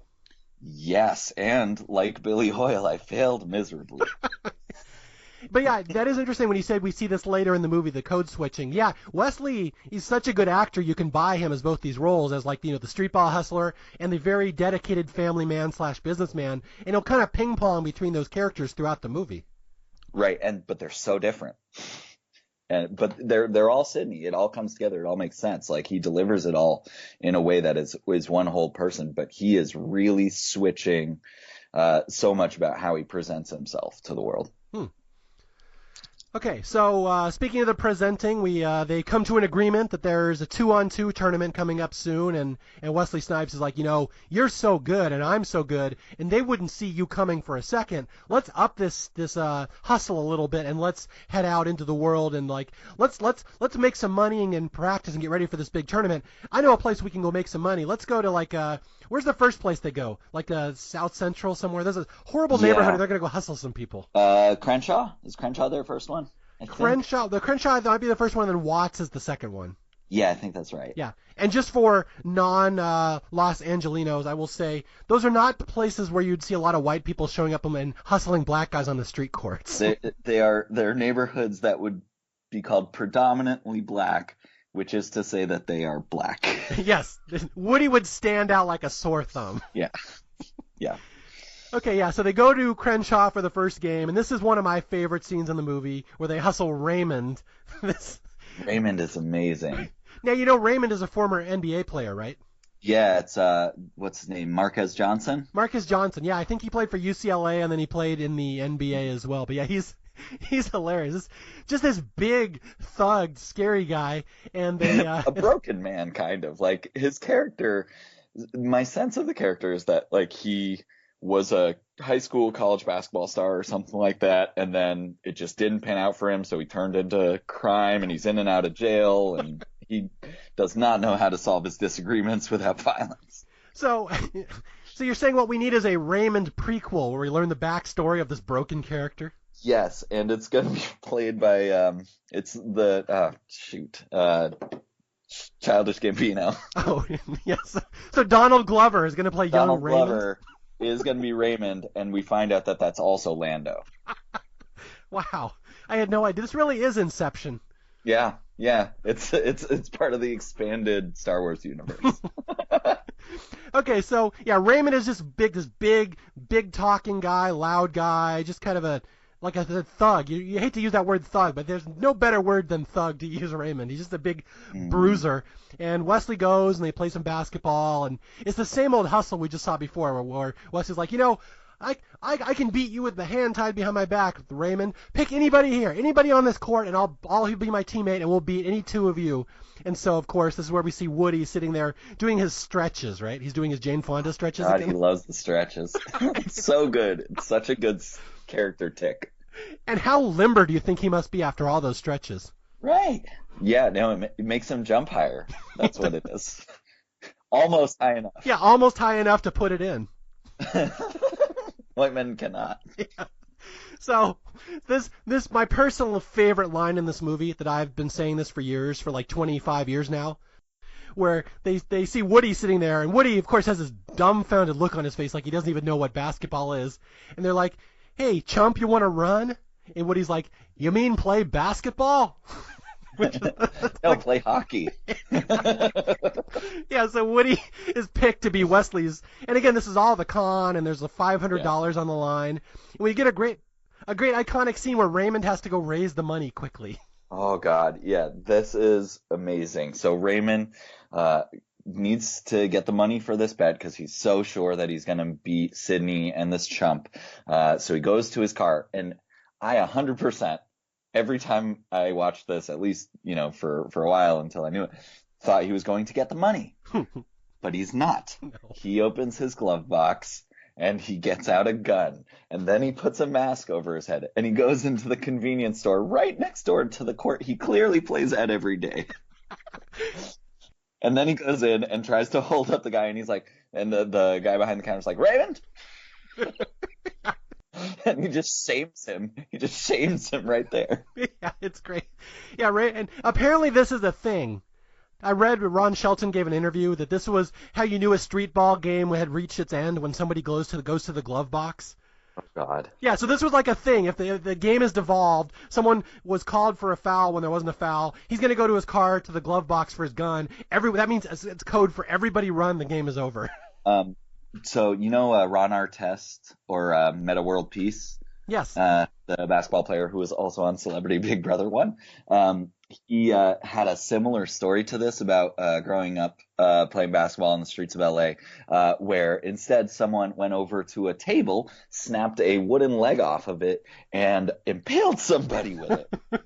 Yes, and like Billy Hoyle, I failed miserably. But yeah, that is interesting when you said we see this later in the movie, the code switching. Yeah, Wesley, he's such a good actor, you can buy him as both these roles, as like, the street ball hustler and the very dedicated family man / businessman, and he'll kind of ping pong between those characters throughout the movie. Right, but they're so different. But they're all Sidney. It all comes together. It all makes sense. Like, he delivers it all in a way that is one whole person, but he is really switching so much about how he presents himself to the world. Okay, so speaking of the presenting, they come to an agreement that there's a 2-on-2 tournament coming up soon, and Wesley Snipes is like, you're so good and I'm so good, and they wouldn't see you coming for a second. Let's up this hustle a little bit, and let's head out into the world, and like let's make some money and practice and get ready for this big tournament. I know a place we can go make some money. Let's go to where's the first place they go? Like South Central somewhere. There's a horrible neighborhood, and they're gonna go hustle some people. Crenshaw? Is Crenshaw their first one? Crenshaw might be the first one, and then Watts is the second one. Yeah, I think that's right. Yeah, and just for non-Los Angelinos, I will say those are not places where you'd see a lot of white people showing up and hustling black guys on the street courts. They're neighborhoods that would be called predominantly black, which is to say that they are black. Yes, Woody would stand out like a sore thumb. Yeah. Yeah. Okay, yeah, so they go to Crenshaw for the first game, and this is one of my favorite scenes in the movie, where they hustle Raymond. Raymond is amazing. Now, Raymond is a former NBA player, right? Yeah, it's, what's his name, Marquez Johnson? Marquez Johnson, yeah, I think he played for UCLA, and then he played in the NBA as well, but yeah, he's hilarious. Just this big, thug, scary guy, and they... a broken man, kind of. Like, his character, my sense of the character is that, like, he was a high school, college basketball star or something like that, and then it just didn't pan out for him, so he turned into crime, and he's in and out of jail, and he does not know how to solve his disagreements without violence. So you're saying what we need is a Raymond prequel where we learn the backstory of this broken character? Yes, and it's going to be played by, Childish Gambino. Oh, yes. So Donald Glover is going to play young Raymond? Donald Glover is going to be Raymond, and we find out that that's also Lando. Wow. I had no idea. This really is Inception. Yeah. It's part of the expanded Star Wars universe. Okay, so, yeah, Raymond is just this big talking guy, loud guy, just kind of a thug. You hate to use that word thug, but there's no better word than thug to use Raymond. He's just a big bruiser. And Wesley goes, and they play some basketball, and it's the same old hustle we just saw before, where Wesley's like, I can beat you with the hand tied behind my back, Raymond. Pick anybody here, anybody on this court, and I'll be my teammate, and we'll beat any two of you. And so, of course, this is where we see Woody sitting there doing his stretches, right? He's doing his Jane Fonda stretches. God, he loves the stretches. It's so good. It's such a good character tick. And how limber do you think he must be after all those stretches? Right. Yeah, no, it makes him jump higher. That's what it is. Almost high enough. Yeah, almost high enough to put it in. White men cannot. Yeah. So, this my personal favorite line in this movie, that I've been saying this for years, for like 25 years now, where they see Woody sitting there, and Woody, of course, has this dumbfounded look on his face, like he doesn't even know what basketball is. And they're like, hey, chump, you want to run? And Woody's like, you mean play basketball? No, play hockey. Yeah, so Woody is picked to be Wesley's. And again, this is all the con, and there's the $500 on the line. And we get a great iconic scene where Raymond has to go raise the money quickly. Oh, God. Yeah, this is amazing. So Raymond needs to get the money for this bet because he's so sure that he's going to beat Sydney and this chump. So he goes to his car, and I 100%, every time I watched this, at least, for a while until I knew it, thought he was going to get the money. But he's not. No. He opens his glove box, and he gets out a gun, and then he puts a mask over his head, and he goes into the convenience store right next door to the court he clearly plays at every day. And then he goes in and tries to hold up the guy, and he's like, and the guy behind the counter's like, Raymond? And he just shames him. He just shames him right there. Yeah, it's great. Yeah, right. And apparently this is a thing. I read Ron Shelton gave an interview that this was how you knew a street ball game had reached its end, when somebody goes to the glove box. Oh, God. Yeah, so this was like a thing. If the game is devolved, someone was called for a foul when there wasn't a foul, he's going to go to his car to the glove box for his gun. That means it's code for everybody run, the game is over. So, Ron Artest or Meta World Peace? Yes. The basketball player who was also on Celebrity Big Brother 1. He had a similar story to this about growing up playing basketball in the streets of LA, where instead someone went over to a table, snapped a wooden leg off of it, and impaled somebody with it.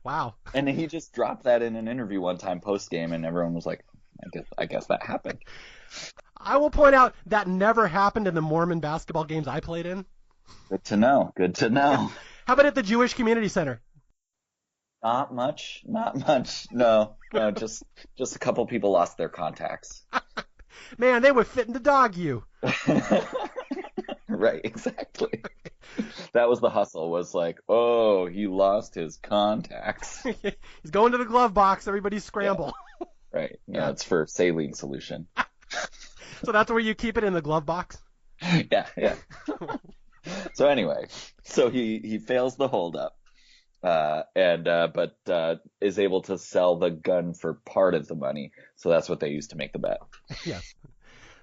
Wow. And he just dropped that in an interview one time post game, and everyone was like, I guess that happened. I will point out that never happened in the Mormon basketball games I played in. Good to know. Good to know. How about at the Jewish Community Center? Not much. No, just a couple people lost their contacts. Man, they would fit in the dog you. Right, exactly. That was the hustle, was like, oh, he lost his contacts. He's going to the glove box. Everybody scramble. Yeah. Right. No, it's for saline solution. So that's where you keep it, in the glove box? Yeah. So anyway, he fails the holdup, but is able to sell the gun for part of the money. So that's what they use to make the bet. Yes.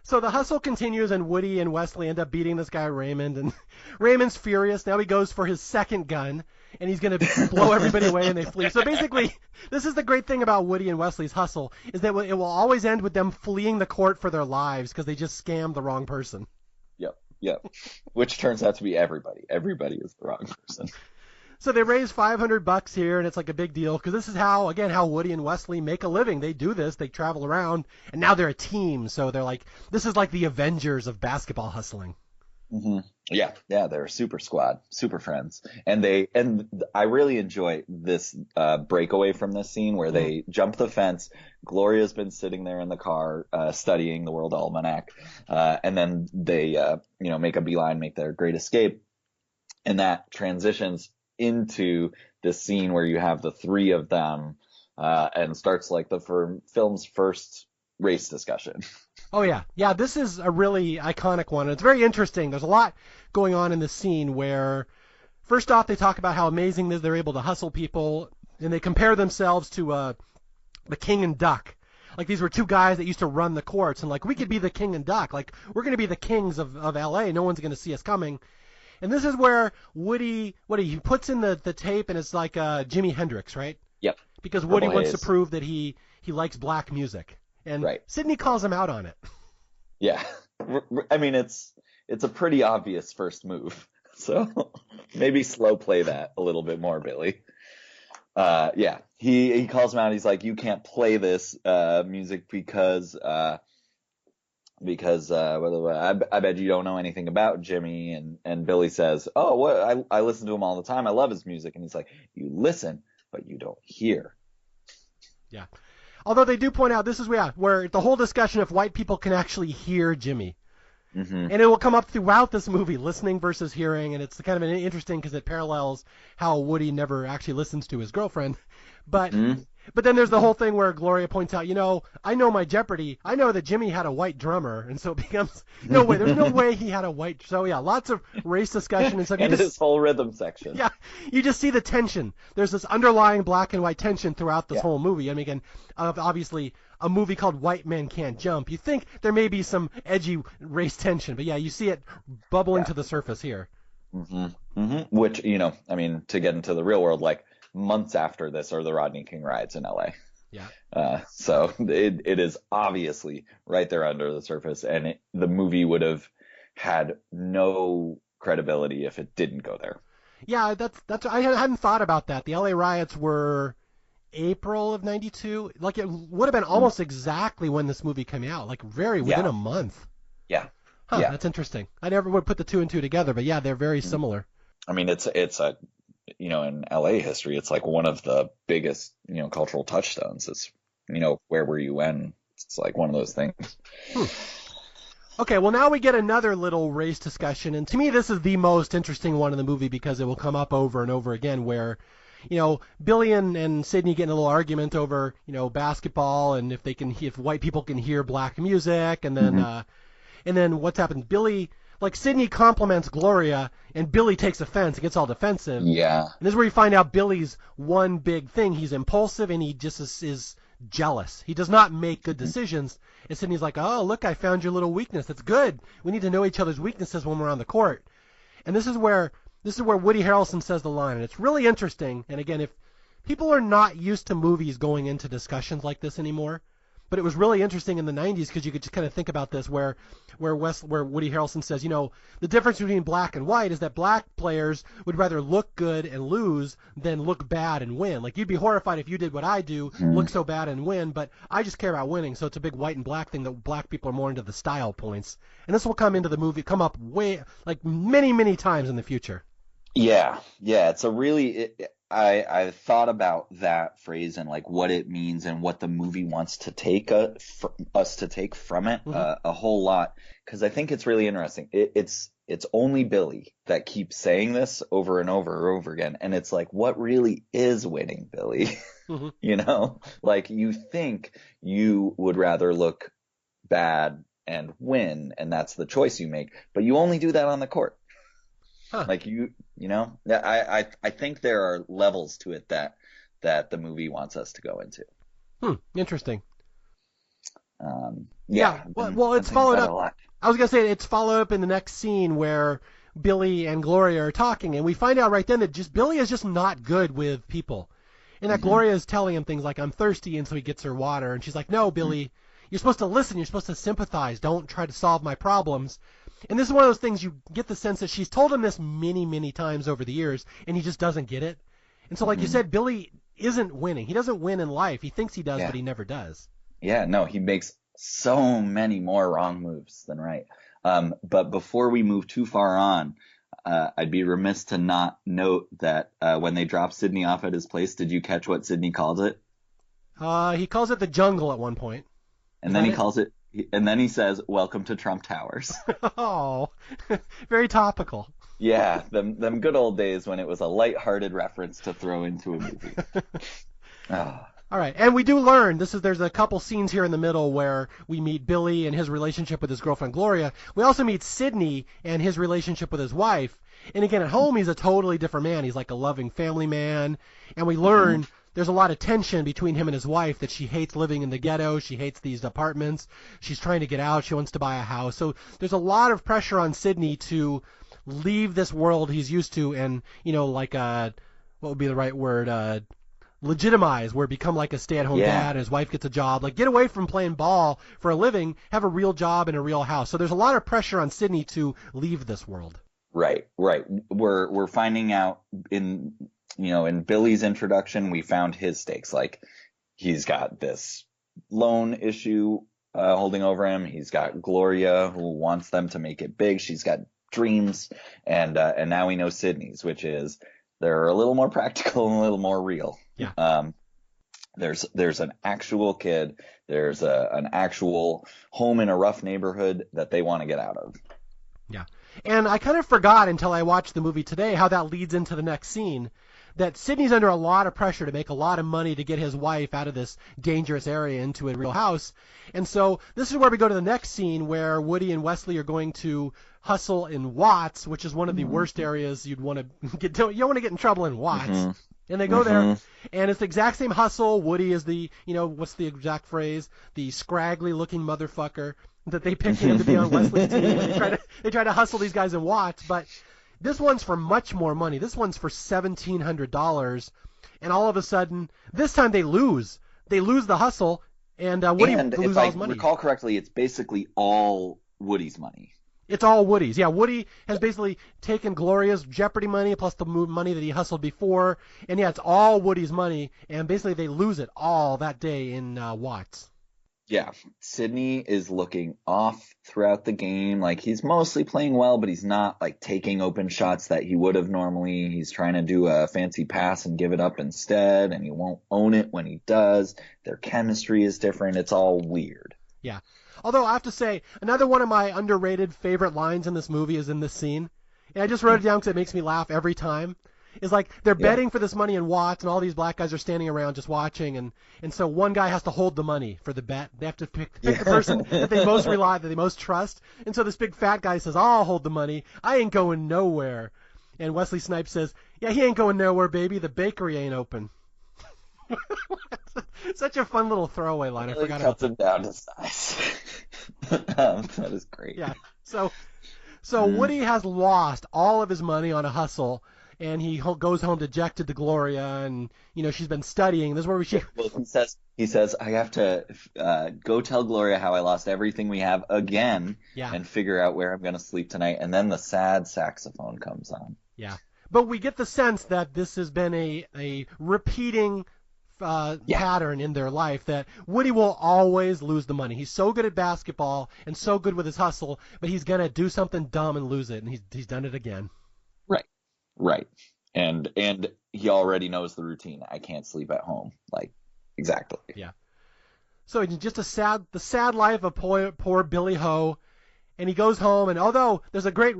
So the hustle continues, and Woody and Wesley end up beating this guy Raymond, and Raymond's furious. Now he goes for his second gun, and he's going to blow everybody away, and they flee. So basically, this is the great thing about Woody and Wesley's hustle, is that it will always end with them fleeing the court for their lives because they just scammed the wrong person. Yep. Which turns out to be everybody. Everybody is the wrong person. So they raise $500 here, and it's like a big deal because this is how Woody and Wesley make a living. They do this. They travel around, and now they're a team. So they're like, this is like the Avengers of basketball hustling. Mm-hmm. Yeah, they're a super squad, super friends, and I really enjoy this breakaway from this scene where they jump the fence. Gloria's been sitting there in the car studying the World Almanac, and then they make a beeline, make their great escape, and that transitions into this scene where you have the three of them, and starts like the film's first race discussion. Oh, yeah. Yeah, this is a really iconic one. It's very interesting. There's a lot going on in this scene where, first off, they talk about how amazing it is they're able to hustle people, and they compare themselves to the King and Duck. Like, these were two guys that used to run the courts, and, like, we could be the King and Duck. Like, we're going to be the kings of L.A. No one's going to see us coming. And this is where Woody, he puts in the tape, and it's like Jimi Hendrix, right? Yep. Because Woody wants to prove that he likes black music. And right. Sidney calls him out on it. Yeah. I mean, it's a pretty obvious first move. So maybe slow play that a little bit more, Billy. Yeah. He calls him out. He's like, you can't play this music because I bet you don't know anything about Jimmy. And Billy says, oh, what? I listen to him all the time. I love his music. And he's like, you listen, but you don't hear. Yeah. Although they do point out, this is where the whole discussion of white people can actually hear Jimmy. Mm-hmm. And it will come up throughout this movie, listening versus hearing, and it's kind of interesting because it parallels how Woody never actually listens to his girlfriend. But But then there's the whole thing where Gloria points out, I know my Jeopardy. I know that Jimmy had a white drummer, and so it becomes no way. There's no way he had a white. So yeah, lots of race discussion and stuff. And his whole rhythm section. Yeah, you just see the tension. There's this underlying black and white tension throughout this whole movie. I mean, again, obviously a movie called White Men Can't Jump. You think there may be some edgy race tension, but yeah, you see it bubbling to the surface here. Mm-hmm. Mm-hmm. Which, I mean, to get into the real world, like months after this are the Rodney King riots in LA. Yeah. So it is obviously right there under the surface, and the movie would have had no credibility if it didn't go there. Yeah, that's I hadn't thought about that. The LA riots were April of '92. Like, it would have been almost exactly when this movie came out, like within a month. Yeah. Huh, yeah. That's interesting. I never would put the two and two together, but yeah, they're very similar. I mean, it's a in LA history, it's like one of the biggest, cultural touchstones. It's, where were you when? It's like one of those things. Okay, well, now we get another little race discussion, and to me, this is the most interesting one in the movie because it will come up over and over again where, Billy and Sidney get in a little argument over, basketball and if white people can hear black music, and then what's happened? Sidney compliments Gloria, and Billy takes offense and gets all defensive. Yeah. And this is where you find out Billy's one big thing. He's impulsive, and he just is jealous. He does not make good decisions. And Sidney's like, oh, look, I found your little weakness. That's good. We need to know each other's weaknesses when we're on the court. And this is where Woody Harrelson says the line, and it's really interesting. And again, if people are not used to movies going into discussions like this anymore, but it was really interesting in the 90s because you could just kind of think about this where Woody Harrelson says, the difference between black and white is that black players would rather look good and lose than look bad and win. Like, you'd be horrified if you did what I do, look so bad and win, but I just care about winning, so it's a big white and black thing that black people are more into the style points. And this will come up way, like, many, many times in the future. Yeah, it's a really I thought about that phrase and like what it means and what the movie wants to take us to take from it a whole lot, because I think it's really interesting. It's only Billy that keeps saying this over and over and over again, and it's like, what really is winning, Billy? Like, you think you would rather look bad and win, and that's the choice you make, but you only do that on the court. Like, I think there are levels to it that the movie wants us to go into. Interesting. Well, it's followed up. I was going to say it's followed up in the next scene where Billy and Gloria are talking, and we find out right then that Billy is just not good with people. And that Gloria is telling him things like, I'm thirsty, and so he gets her water. And she's like, no, Billy, you're supposed to listen. You're supposed to sympathize. Don't try to solve my problems. And this is one of those things you get the sense that she's told him this many, many times over the years, and he just doesn't get it. And so, like you said, Billy isn't winning. He doesn't win in life. He thinks he does, but he never does. Yeah, no, he makes so many more wrong moves than right. But before we move too far on, I'd be remiss to not note that when they drop Sydney off at his place, did you catch what Sydney calls it? He calls it the jungle at one point. And then and then he says, "Welcome to Trump Towers." Oh, very topical. Yeah, them good old days when it was a lighthearted reference to throw into a movie. Oh. All right, and we do learn, there's a couple scenes here in the middle where we meet Billy and his relationship with his girlfriend Gloria. We also meet Sidney and his relationship with his wife. And again, at home, he's a totally different man. He's like a loving family man. And we learn there's a lot of tension between him and his wife, that she hates living in the ghetto. She hates these apartments. She's trying to get out. She wants to buy a house. So there's a lot of pressure on Sidney to leave this world he's used to and, what would be the right word, legitimize, where become like a stay-at-home dad, and his wife gets a job. Like, get away from playing ball for a living, have a real job and a real house. So there's a lot of pressure on Sidney to leave this world. Right. We're finding out in Billy's introduction, we found his stakes. Like, he's got this loan issue holding over him. He's got Gloria, who wants them to make it big. She's got dreams, and now we know Sidney's, which is they're a little more practical and a little more real. Yeah. There's an actual kid. There's an actual home in a rough neighborhood that they want to get out of. Yeah. And I kind of forgot until I watched the movie today how that leads into the next scene, that Sidney's under a lot of pressure to make a lot of money to get his wife out of this dangerous area into a real house. And so this is where we go to the next scene where Woody and Wesley are going to hustle in Watts, which is one of the worst areas you'd want to get. You don't want to get in trouble in Watts. And they go there, and it's the exact same hustle. Woody is the, what's the exact phrase? The scraggly-looking motherfucker that they pick him to be on Wesley's team. And they try to hustle these guys in Watts, but this one's for much more money. This one's for $1,700, and all of a sudden, this time they lose. They lose the hustle, and Woody loses all his money. If I recall correctly, it's basically all Woody's money. It's all Woody's. Yeah, Woody has basically taken Gloria's Jeopardy money plus the money that he hustled before. And yeah, it's all Woody's money. And basically they lose it all that day in Watts. Yeah, Sidney is looking off throughout the game. Like, he's mostly playing well, but he's not like taking open shots that he would have normally. He's trying to do a fancy pass and give it up instead. And he won't own it when he does. Their chemistry is different. It's all weird. Yeah. Although I have to say, another one of my underrated favorite lines in this movie is in this scene. And I just wrote it down because it makes me laugh every time. Is like they're betting for this money in Watts, and all these black guys are standing around just watching. And so one guy has to hold the money for the bet. They have to pick the person that they most rely, that they most trust. And so this big fat guy says, I'll hold the money. I ain't going nowhere. And Wesley Snipes says, yeah, he ain't going nowhere, baby. The bakery ain't open. Such a fun little throwaway line. I forgot about that. Cuts him down to size. That is great. Yeah. So So Woody has lost all of his money on a hustle, and he goes home dejected to Gloria, and she's been studying. This is where Well, he says I have to go tell Gloria how I lost everything we have again, Yeah. and figure out where I'm going to sleep tonight. And then the sad saxophone comes on. Yeah, but we get the sense that this has been a repeating pattern in their life, that Woody will always lose the money. He's so good at basketball and so good with his hustle, but he's gonna do something dumb and lose it, and he's done it again. Right. And he already knows the routine. I can't sleep at home. Like, exactly. Yeah. So it's just the sad life of poor Billy Ho. And he goes home, and although there's a great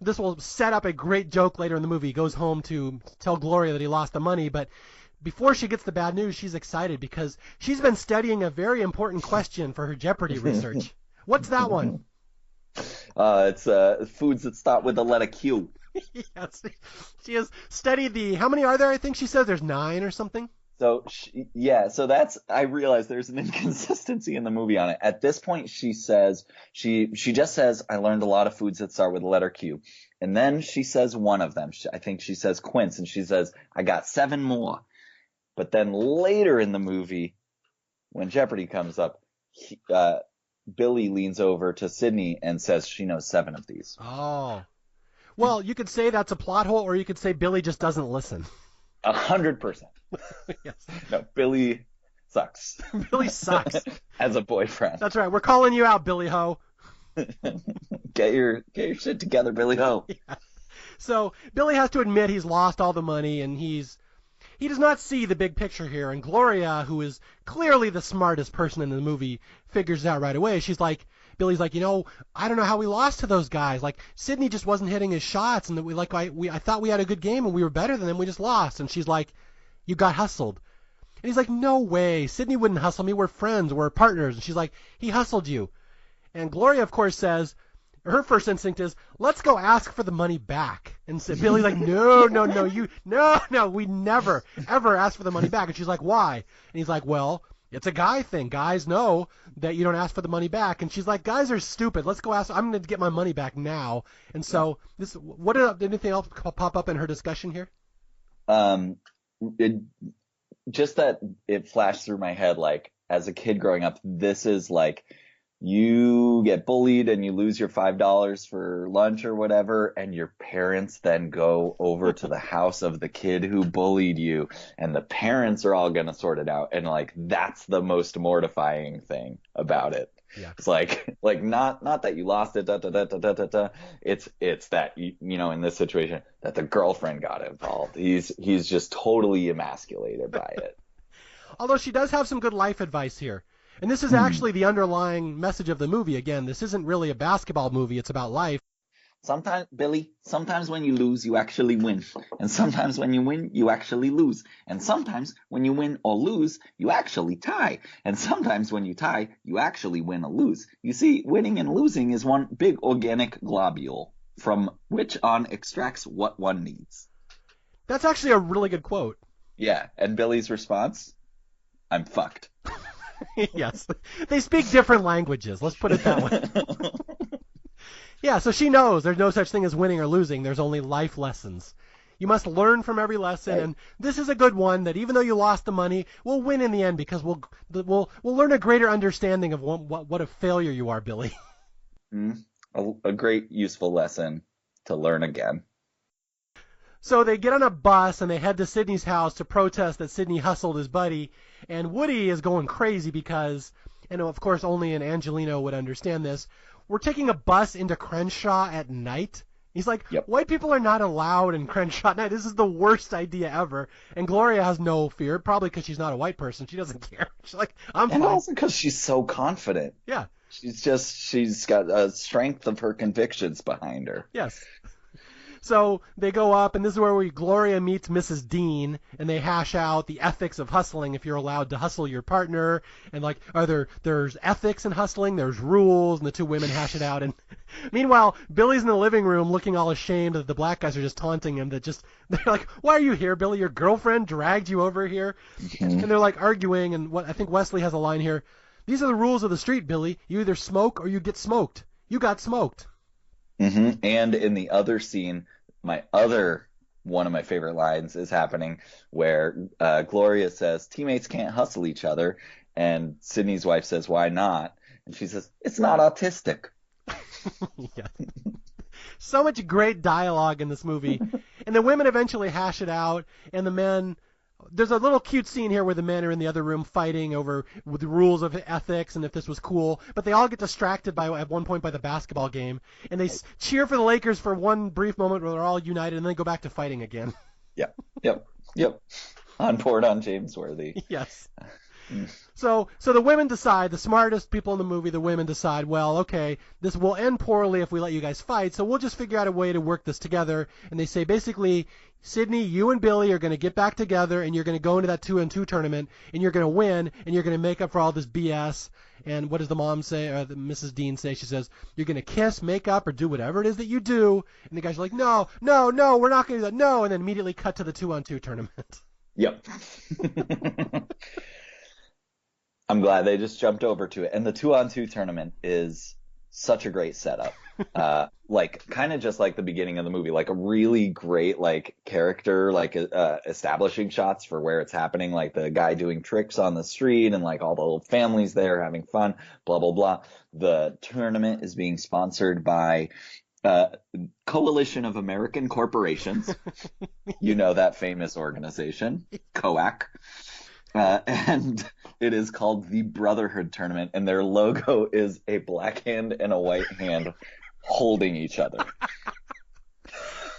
this will set up a great joke later in the movie. He goes home to tell Gloria that he lost the money, but before she gets the bad news, she's excited because she's been studying a very important question for her Jeopardy research. What's that one? It's foods that start with the letter Q. Yes. She has studied how many are there? I think she says there's 9 or something. So I realize there's an inconsistency in the movie on it. At this point, she says, she just says, I learned a lot of foods that start with the letter Q. And then she says one of them. I think she says quince, and she says, I got 7 more. But then later in the movie, when Jeopardy comes up, Billy leans over to Sydney and says she knows 7 of these. Oh. Well, you could say that's a plot hole, or you could say Billy just doesn't listen. 100%. Yes. No, Billy sucks. Billy sucks. As a boyfriend. That's right. We're calling you out, Billy Ho. Get your shit together, Billy Ho. Yeah. So Billy has to admit he's lost all the money, and he does not see the big picture here. And Gloria, who is clearly the smartest person in the movie, figures it out right away. Billy's like, I don't know how we lost to those guys. Like, Sidney just wasn't hitting his shots, and I thought we had a good game and we were better than them. We just lost. And she's like, you got hustled. And he's like, no way. Sidney wouldn't hustle me. We're friends. We're partners. And she's like, he hustled you. And Gloria, of course, says, her first instinct is, let's go ask for the money back. And so Billy's like, no, we never, ever ask for the money back. And she's like, why? And he's like, well, it's a guy thing. Guys know that you don't ask for the money back. And she's like, guys are stupid. Let's go ask. I'm going to get my money back now. And so did anything else pop up in her discussion here? Just that it flashed through my head, like, as a kid growing up, this is like, you get bullied and you lose your $5 for lunch or whatever, and your parents then go over to the house of the kid who bullied you, and the parents are all going to sort it out. And like, that's the most mortifying thing about it. Yeah. It's like not that you lost it, it's that, in this situation, that the girlfriend got involved. He's just totally emasculated by it. Although she does have some good life advice here. And this is actually the underlying message of the movie. Again, this isn't really a basketball movie. It's about life. Sometimes when you lose, you actually win. And sometimes when you win, you actually lose. And sometimes when you win or lose, you actually tie. And sometimes when you tie, you actually win or lose. You see, winning and losing is one big organic globule from which on extracts what one needs. That's actually a really good quote. Yeah, and Billy's response? I'm fucked. Yes. They speak different languages. Let's put it that way. Yeah, so she knows there's no such thing as winning or losing. There's only life lessons. You must learn from every lesson, right. And this is a good one that even though you lost the money, we'll win in the end because we'll learn a greater understanding of what a failure you are, Billy. A great useful lesson to learn again. So they get on a bus and they head to Sidney's house to protest that Sidney hustled his buddy. And Woody is going crazy because, and of course only an Angelino would understand this, we're taking a bus into Crenshaw at night. He's like, yep. White people are not allowed in Crenshaw at night. This is the worst idea ever. And Gloria has no fear, probably because she's not a white person. She doesn't care. She's like, I'm fine. And also because she's so confident. Yeah. She's got a strength of her convictions behind her. Yes. So they go up, and this is where Gloria meets Mrs. Dean, and they hash out the ethics of hustling, if you're allowed to hustle your partner, and like, there's ethics in hustling, there's rules, and the two women hash it out. And meanwhile, Billy's in the living room looking all ashamed that the black guys are just taunting him. They're like, why are you here, Billy? Your girlfriend dragged you over here. Mm-hmm. And they're like arguing, and I think Wesley has a line here. These are the rules of the street, Billy. You either smoke or you get smoked. You got smoked. And in the other scene, my other one of my favorite lines is happening where Gloria says teammates can't hustle each other, and Sydney's wife says, "Why not?" And she says, "It's not autistic." Yeah. So much great dialogue in this movie. And the women eventually hash it out, and the men. There's a little cute scene here where the men are in the other room fighting over the rules of ethics and if this was cool, but they all get distracted at one point by the basketball game, and they cheer for the Lakers for one brief moment where they're all united, and then they go back to fighting again. Yep, yep, yep. On board on James Worthy. Yes. So the women decide, the smartest people in the movie, the women decide, well, okay, this will end poorly if we let you guys fight, so we'll just figure out a way to work this together. And they say, basically, Sydney, you and Billy are going to get back together, and you're going to go into that 2-on-2 tournament, and you're going to win, and you're going to make up for all this BS. And what does the mom say, or Mrs. Dean say? She says, you're going to kiss, make up, or do whatever it is that you do. And the guys are like, no, we're not going to do that, no. And then immediately cut to the 2-on-2 tournament. Yep. I'm glad they just jumped over to it. And the 2-on-2 tournament is such a great setup. Like kind of just like the beginning of the movie, like a really great like character, like establishing shots for where it's happening, like the guy doing tricks on the street and like all the little families there having fun, blah, blah, blah. The tournament is being sponsored by Coalition of American Corporations. You know that famous organization, COAC. And it is called the Brotherhood Tournament, and their logo is a black hand and a white hand holding each other.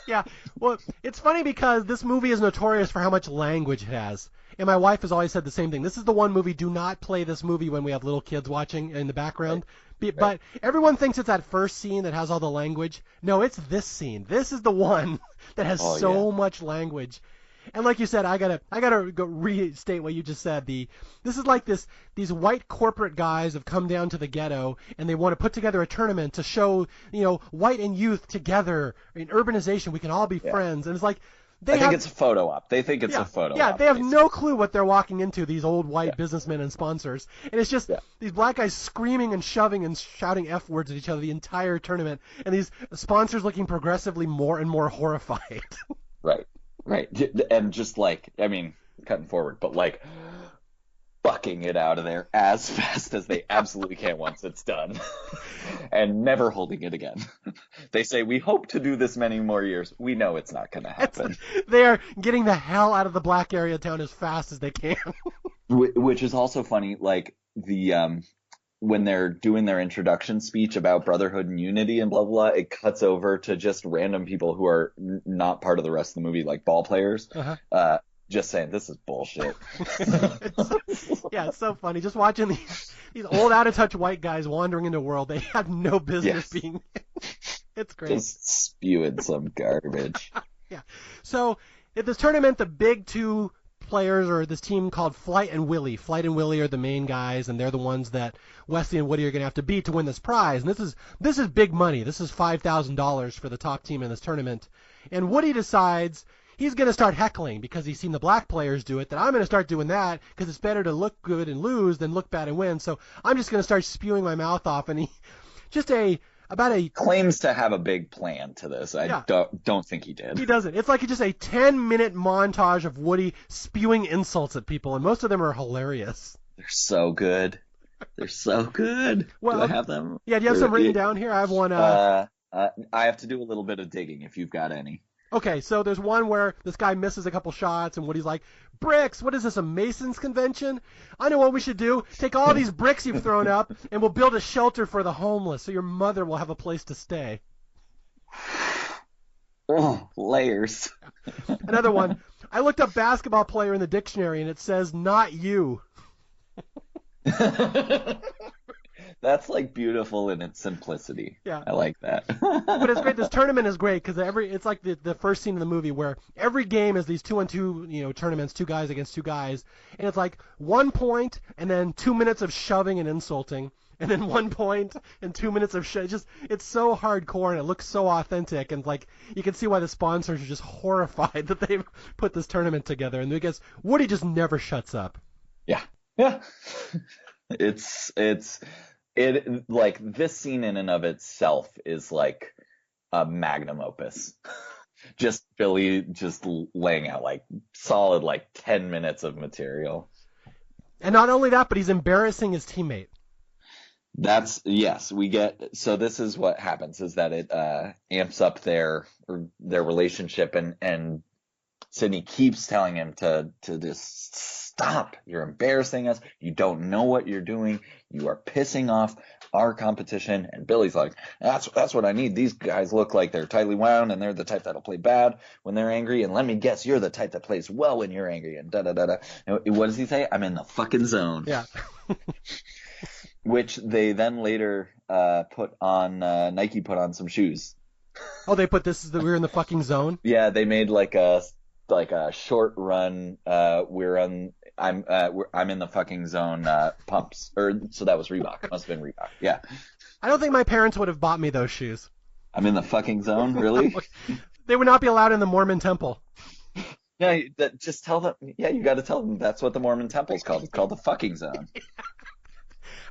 Yeah, well, it's funny because this movie is notorious for how much language it has. And my wife has always said the same thing. This is the one movie, do not play this movie when we have little kids watching in the background. Right. But everyone thinks it's that first scene that has all the language. No, it's this scene. This is the one that has much language. And like you said, I gotta go restate what you just said. This is like these white corporate guys have come down to the ghetto and they want to put together a tournament to show, white and youth together in urbanization. We can all be friends. And it's like I think it's a photo op. They think it's a photo op. Yeah, they have no clue what they're walking into, these old white businessmen and sponsors. And it's just these black guys screaming and shoving and shouting F words at each other the entire tournament. And these sponsors looking progressively more and more horrified. Right. Right. And just like, I mean, cutting forward, but like bucking it out of there as fast as they absolutely can once it's done and never holding it again. They say, we hope to do this many more years. We know it's not going to happen. They are getting the hell out of the black area town as fast as they can. Which is also funny, like when they're doing their introduction speech about brotherhood and unity and blah, blah, blah, it cuts over to just random people who are not part of the rest of the movie, like ball players, just saying, this is bullshit. It's so funny. Just watching these old, out-of-touch white guys wandering into a world they have no business being. It's great. Just spewing some garbage. Yeah. So at this tournament, the big two players are this team called Flight and Willie. Flight and Willie are the main guys, and they're the ones that Wesley and Woody are going to have to beat to win this prize. And this is big money. This is $5,000 for the top team in this tournament. And Woody decides he's going to start heckling because he's seen the black players do it, that I'm going to start doing that because it's better to look good and lose than look bad and win. So I'm just going to start spewing my mouth off. And he claims to have a big plan to this. I don't think he did. He doesn't. It's like just a 10-minute montage of Woody spewing insults at people, and most of them are hilarious. They're so good. They're so good. Well, do I have them? Yeah, do you have some written down here? I have one. I have to do a little bit of digging if you've got any. Okay, so there's one where this guy misses a couple shots, and Woody's like, bricks, what is this, a Mason's convention? I know what we should do. Take all these bricks you've thrown up, and we'll build a shelter for the homeless so your mother will have a place to stay. Oh, layers. Another one, I looked up basketball player in the dictionary, and it says, not you. That's like beautiful in its simplicity. Yeah. I like that. But it's great. This tournament is great because it's like the first scene of the movie where every game is these 2-on-2 tournaments, two guys against two guys, and it's like 1 point and then 2 minutes of shoving and insulting, and then 1 point and 2 minutes of it's so hardcore and it looks so authentic, and like you can see why the sponsors are just horrified that they've put this tournament together, and I guess Woody just never shuts up. Yeah. It like this scene in and of itself is like a magnum opus. Just Billy just laying out like solid like 10 minutes of material. And not only that, but he's embarrassing his teammate. Yes, so this is what happens is that it amps up their relationship, and Sydney keeps telling him to just stop. You're embarrassing us. You don't know what you're doing. You are pissing off our competition. And Billy's like, that's what I need. These guys look like they're tightly wound, and they're the type that'll play bad when they're angry. And let me guess, you're the type that plays well when you're angry. And da da da da. And what does he say? I'm in the fucking zone. Yeah. Which they then later put on Nike put on some shoes. Oh, they put we're in the fucking zone? Yeah, they made like a short run I'm in the fucking zone pumps. So that was Reebok. Must have been Reebok. Yeah. I don't think my parents would have bought me those shoes. I'm in the fucking zone, really? They would not be allowed in the Mormon temple. Yeah, just tell them. Yeah, you got to tell them that's what the Mormon temple's called. It's called the fucking zone.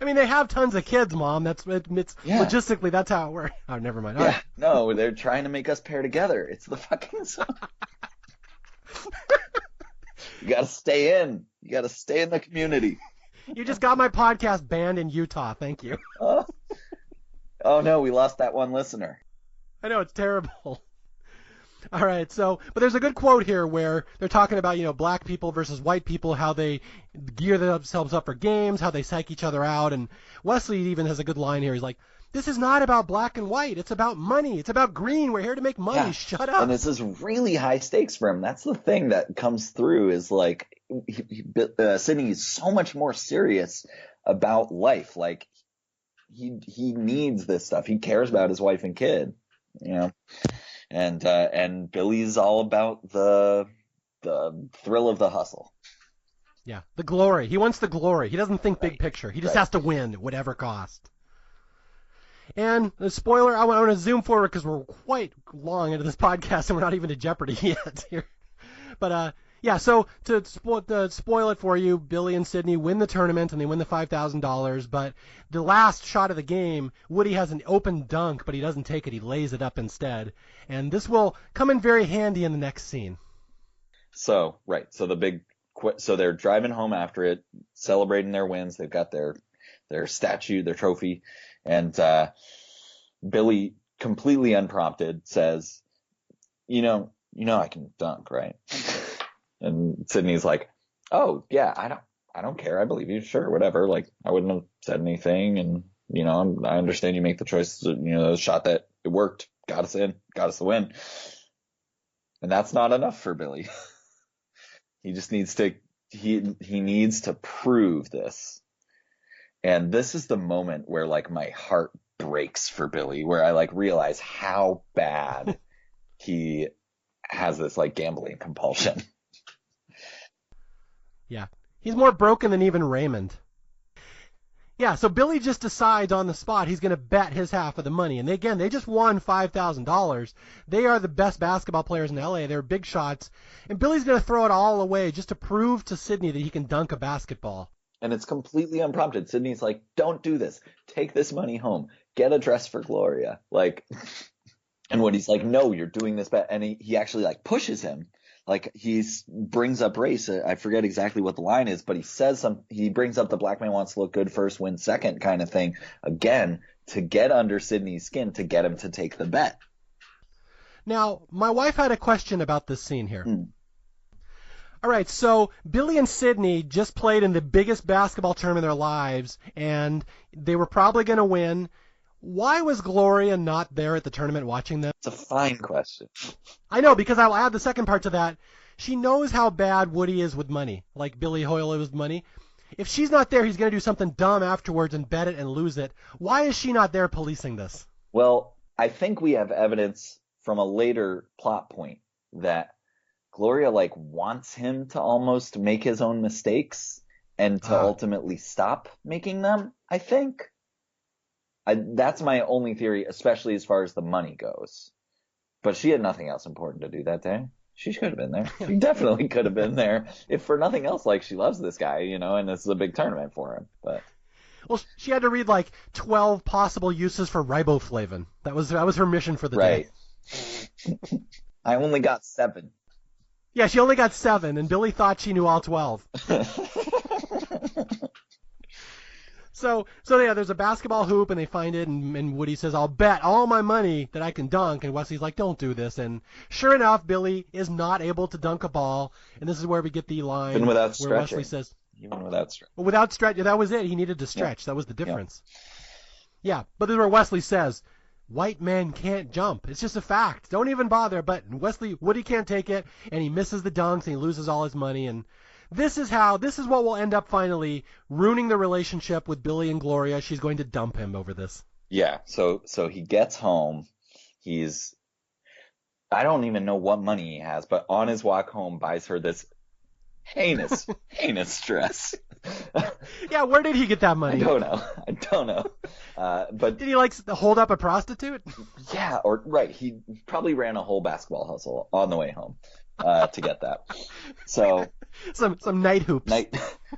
I mean, they have tons of kids, Mom. It's Yeah. Logistically, that's how it works. Oh, never mind. All Yeah, right. no, they're trying to make us pair together. It's the fucking zone. You got to stay in. You got to stay in the community. You just got my podcast banned in Utah. Thank you. Oh no, we lost that one listener. I know, it's terrible. All right, but there's a good quote here where they're talking about, black people versus white people, how they gear themselves up for games, how they psych each other out, and Wesley even has a good line here. He's like, this is not about black and white. It's about money. It's about green. We're here to make money. Yeah. Shut up. And this is really high stakes for him. That's the thing that comes through is like Sidney is so much more serious about life. Like he needs this stuff. He cares about his wife and kid, and Billy's all about the thrill of the hustle. Yeah, the glory. He wants the glory. He doesn't think big picture. He just Right. has to win at whatever cost. And the spoiler, I want to zoom forward because we're quite long into this podcast and we're not even to Jeopardy yet here. But yeah, so to spoil it for you, Billy and Sydney win the tournament and they win the $5,000. But the last shot of the game, Woody has an open dunk, but he doesn't take it. He lays it up instead. And this will come in very handy in the next scene. So so they're driving home after it, celebrating their wins. They've got their statue, their trophy, and Billy, completely unprompted, says, "You know, I can dunk, right?" And Sydney's like, "Oh yeah, I don't care. I believe you. Sure, whatever. Like I wouldn't have said anything, and I understand you make the choice. The shot that it worked, got us in, got us the win." And that's not enough for Billy. He just needs to he needs to prove this. And this is the moment where like my heart breaks for Billy, where I like realize how bad he has this like gambling compulsion. Yeah. He's more broken than even Raymond. Yeah, so Billy just decides on the spot he's going to bet his half of the money. And they just won $5,000. They are the best basketball players in LA. They're big shots. And Billy's going to throw it all away just to prove to Sydney that he can dunk a basketball. And it's completely unprompted. Sydney's like, "Don't do this. Take this money home. Get a dress for Gloria." Like, and Woody's like, "No, you're doing this bet." And he actually like pushes him. Like he brings up race. I forget exactly what the line is, but he brings up the black man wants to look good first, win second kind of thing again to get under Sydney's skin to get him to take the bet. Now, my wife had a question about this scene here. All right, so Billy and Sydney just played in the biggest basketball tournament of their lives, and they were probably going to win. Why was Gloria not there at the tournament watching them? It's a fine question. I know, because I'll add the second part to that. She knows how bad Woody is with money, like Billy Hoyle is with money. If she's not there, he's going to do something dumb afterwards and bet it and lose it. Why is she not there policing this? Well, I think we have evidence from a later plot point that Gloria like wants him to almost make his own mistakes and to ultimately stop making them, I think. That's my only theory, especially as far as the money goes. But she had nothing else important to do that day. She could have been there. She definitely could have been there. If for nothing else, like she loves this guy, and this is a big tournament for him. But Well, she had to read like 12 possible uses for riboflavin. That was her mission for the day. Right. I only got 7. Yeah, she only got 7, and Billy thought she knew all 12. So yeah, there's a basketball hoop, and they find it, and Woody says, "I'll bet all my money that I can dunk." And Wesley's like, "Don't do this." And sure enough, Billy is not able to dunk a ball, and this is where we get the line Even without where stretching. Wesley says, Even without stretching. well, without stretch, that was it. He needed to stretch. That was the difference. Yeah, but this is where Wesley says, "White men can't jump. It's just a fact. Don't even bother." But Woody can't take it, and he misses the dunks, and he loses all his money, and this is what will end up finally ruining the relationship with Billy and Gloria. She's going to dump him over this. Yeah, so he gets home. I don't even know what money he has, but on his walk home buys her this heinous dress. Yeah, where did he get that money? I don't know. But did he hold up a prostitute? Yeah, right. He probably ran a whole basketball hustle on the way home to get that. So some night hoops.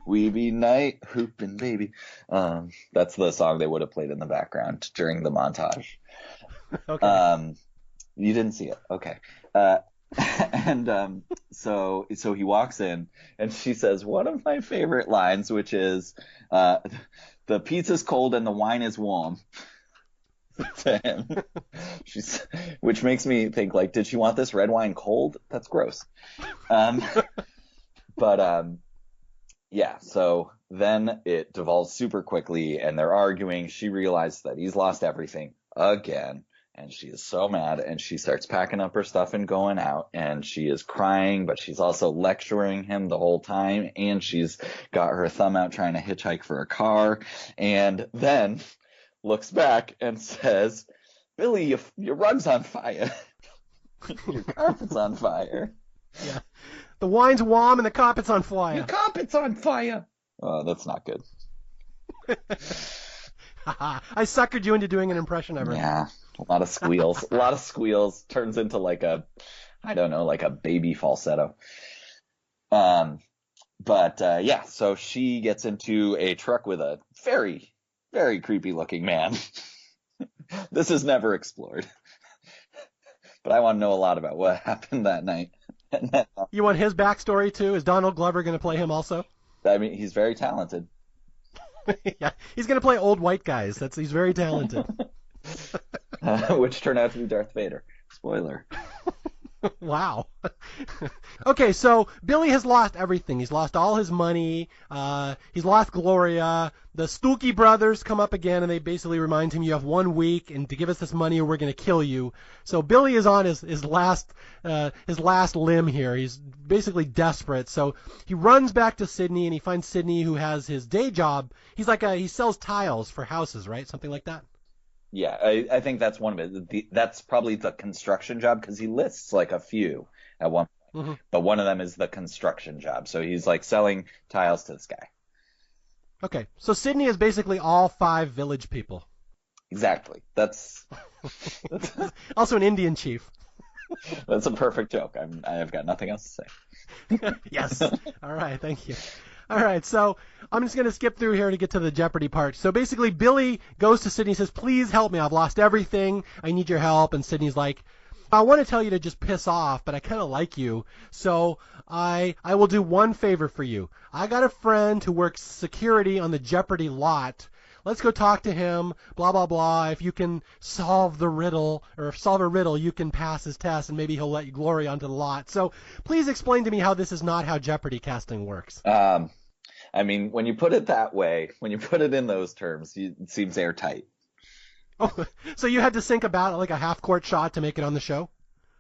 We be night hooping, baby. That's the song they would have played in the background during the montage. Okay. You didn't see it. Okay. And so he walks in, and she says one of my favorite lines, which is, "The pizza's cold and the wine is warm." To him, which makes me think, like, did she want this red wine cold? That's gross. But yeah. So then it devolves super quickly, and they're arguing. She realizes that he's lost everything again. And she is so mad, and she starts packing up her stuff and going out, and she is crying, but she's also lecturing him the whole time, and she's got her thumb out trying to hitchhike for a car, and then looks back and says, "Billy, your rug's on fire. Your carpet's on fire." Yeah. The wine's warm and the carpet's on fire. Your carpet's on fire. Oh, that's not good. I suckered you into doing an impression of her. Yeah. A lot of squeals. Turns into like a baby falsetto. But yeah, so she gets into a truck with a very, very creepy looking man. This is never explored. But I want to know a lot about what happened that night. You want his backstory too? Is Donald Glover going to play him also? I mean, he's very talented. Yeah, he's going to play old white guys. He's very talented. Which turned out to be Darth Vader. Spoiler. Wow. Okay, so Billy has lost everything. He's lost all his money. He's lost Gloria. The Stookie brothers come up again, and they basically remind him, "You have 1 week, and to give us this money, or we're going to kill you." So Billy is on his last limb here. He's basically desperate. So he runs back to Sydney, and he finds Sydney, who has his day job. He sells tiles for houses, right? Something like that. Yeah, I think that's one of it. That's probably the construction job, because he lists like a few at one point. Mm-hmm. But one of them is the construction job. So he's like selling tiles to this guy. Okay. So Sydney is basically all 5 village people. Exactly. That's also an Indian chief. That's a perfect joke. I've got nothing else to say. Yes. All right. Thank you. All right, so I'm just going to skip through here to get to the Jeopardy part. So basically, Billy goes to Sydney and says, "Please help me. I've lost everything. I need your help." And Sydney's like, "I want to tell you to just piss off, but I kind of like you. So I will do one favor for you. I got a friend who works security on the Jeopardy lot. Let's go talk to him, blah, blah, blah. If you can solve a riddle, you can pass his test, and maybe he'll let you Glory onto the lot." So please explain to me how this is not how Jeopardy casting works. I mean, when you put it that way, when you put it in those terms, it seems airtight. Oh, so you had to think about like a half-court shot to make it on the show?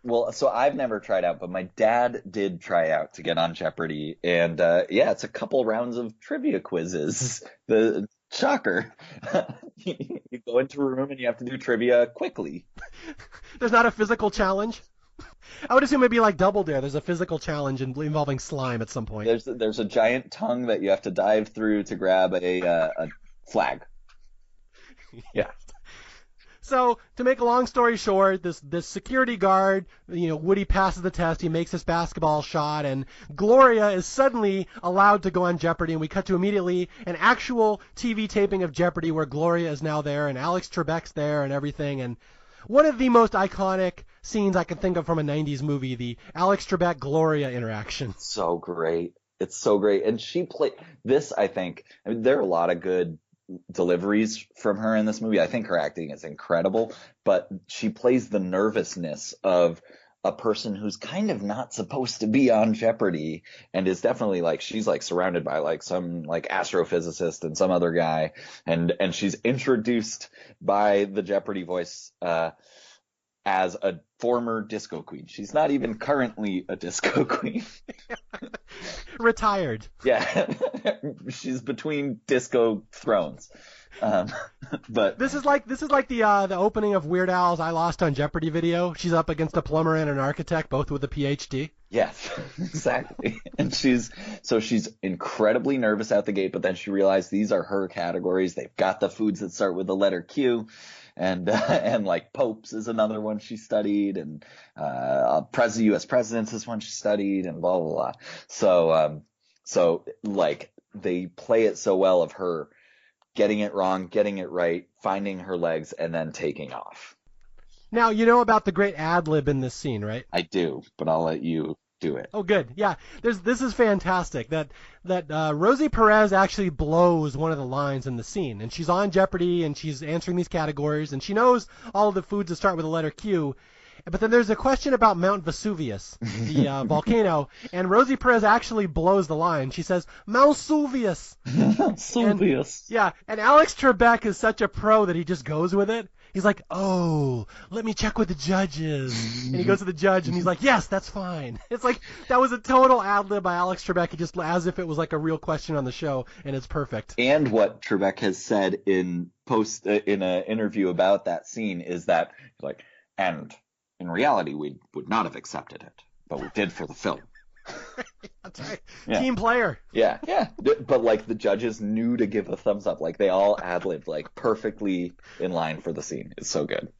Well, so I've never tried out, but my dad did try out to get on Jeopardy. And yeah, it's a couple rounds of trivia quizzes. The shocker. You go into a room and you have to do trivia quickly. There's not a physical challenge? I would assume it'd be like Double Dare. There's a physical challenge involving slime at some point. There's a giant tongue that you have to dive through to grab a flag. Yeah. So, to make a long story short, this security guard, Woody passes the test, he makes this basketball shot, and Gloria is suddenly allowed to go on Jeopardy, and we cut to immediately an actual TV taping of Jeopardy where Gloria is now there, and Alex Trebek's there, and everything, and one of the most iconic scenes I can think of from a 90s movie, the Alex Trebek-Gloria interaction. So great. It's so great. And she played this, I think, there are a lot of good deliveries from her in this movie. I think her acting is incredible, but she plays the nervousness of a person who's kind of not supposed to be on Jeopardy and is definitely she's surrounded by some astrophysicist and some other guy, and she's introduced by the Jeopardy voice as a former disco queen. She's not even currently a disco queen. Retired. Yeah. She's between disco thrones. But this is like the opening of Weird Al's I Lost on Jeopardy video. She's up against a plumber and an architect, both with a PhD. Yes, exactly. And she's incredibly nervous out the gate, but then she realized these are her categories. They've got the foods that start with the letter Q. And popes is another one she studied, and U.S. presidents is one she studied, and blah blah blah. So they play it so well of her getting it wrong, getting it right, finding her legs, and then taking off. Now you know about the great ad lib in this scene, right? I do, but I'll let you do it. Oh, good. Yeah, this is fantastic. That Rosie Perez actually blows one of the lines in the scene, and she's on Jeopardy and she's answering these categories, and she knows all of the foods that start with the letter Q. But then there's a question about Mount Vesuvius, the volcano, and Rosie Perez actually blows the line. She says, Mount Vesuvius. Vesuvius. And Alex Trebek is such a pro that he just goes with it. He's like, oh, let me check with the judges. And he goes to the judge, and he's like, yes, that's fine. It's like, that was a total ad-lib by Alex Trebek, just as if it was like a real question on the show, and it's perfect. And what Trebek has said in an interview about that scene is that, and in reality, we would not have accepted it, but we did for the film. That's right. Yeah. Team player. Yeah. But the judges knew to give a thumbs up. They all ad-libbed perfectly in line for the scene. It's so good.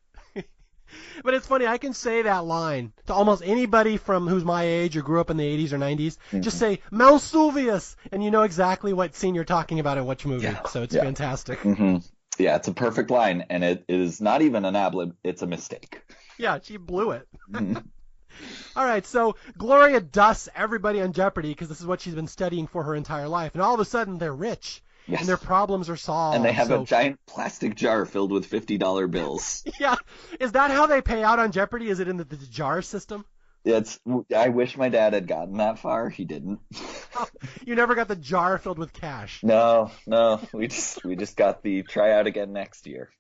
But it's funny, I can say that line to almost anybody from who's my age or grew up in the 80s or 90s. Mm-hmm. Just say, Mount Vesuvius, and you know exactly what scene you're talking about in which movie. Yeah. So it's fantastic. Mm-hmm. Yeah, it's a perfect line, and it is not even an ad-lib, it's a mistake. Yeah, she blew it. Mm-hmm. All right, so Gloria dusts everybody on Jeopardy because this is what she's been studying for her entire life. And all of a sudden, they're rich. Yes. And their problems are solved. And they have a giant plastic jar filled with $50 bills. Yeah. Is that how they pay out on Jeopardy? Is it in the jar system? I wish my dad had gotten that far. He didn't. Oh, you never got the jar filled with cash. No. We just got the try out again next year.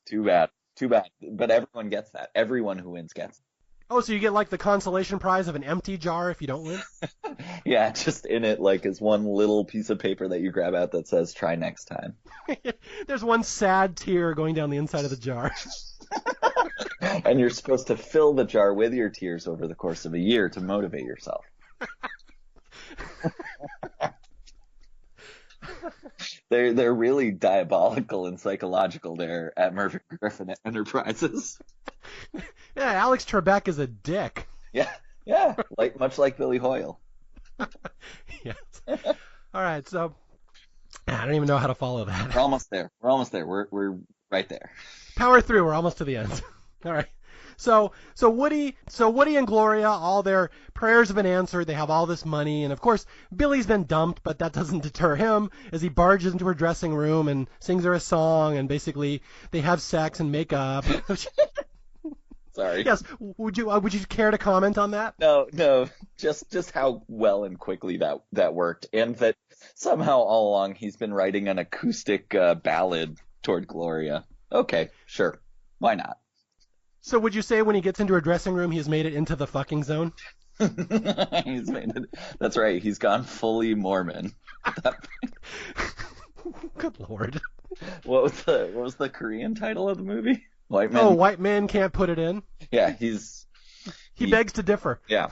Too bad. But everyone gets that. Everyone who wins gets it. Oh, so you get the consolation prize of an empty jar if you don't win? Yeah, just in it is one little piece of paper that you grab out that says try next time. There's one sad tear going down the inside of the jar. And you're supposed to fill the jar with your tears over the course of a year to motivate yourself. They're really diabolical and psychological there at Mervyn Griffin Enterprises. Yeah, Alex Trebek is a dick. Yeah, much like Billy Hoyle. Yes. All right, so I don't even know how to follow that. We're almost there. We're right there. Power through. We're almost to the end. All right. So Woody and Gloria, all their prayers have been answered. They have all this money, and of course Billy's been dumped, but that doesn't deter him as he barges into her dressing room and sings her a song, and basically they have sex and make up. Sorry. Yes. Would you care to comment on that? No. Just how well and quickly that worked, and that somehow all along he's been writing an acoustic ballad toward Gloria. Okay, sure. Why not? So would you say when he gets into her dressing room, he's made it into the fucking zone? He's made it. That's right. He's gone fully Mormon. Good Lord. What was the Korean title of the movie? White Man. Oh, White Man Can't Put It In. Yeah, he begs to differ. Yeah,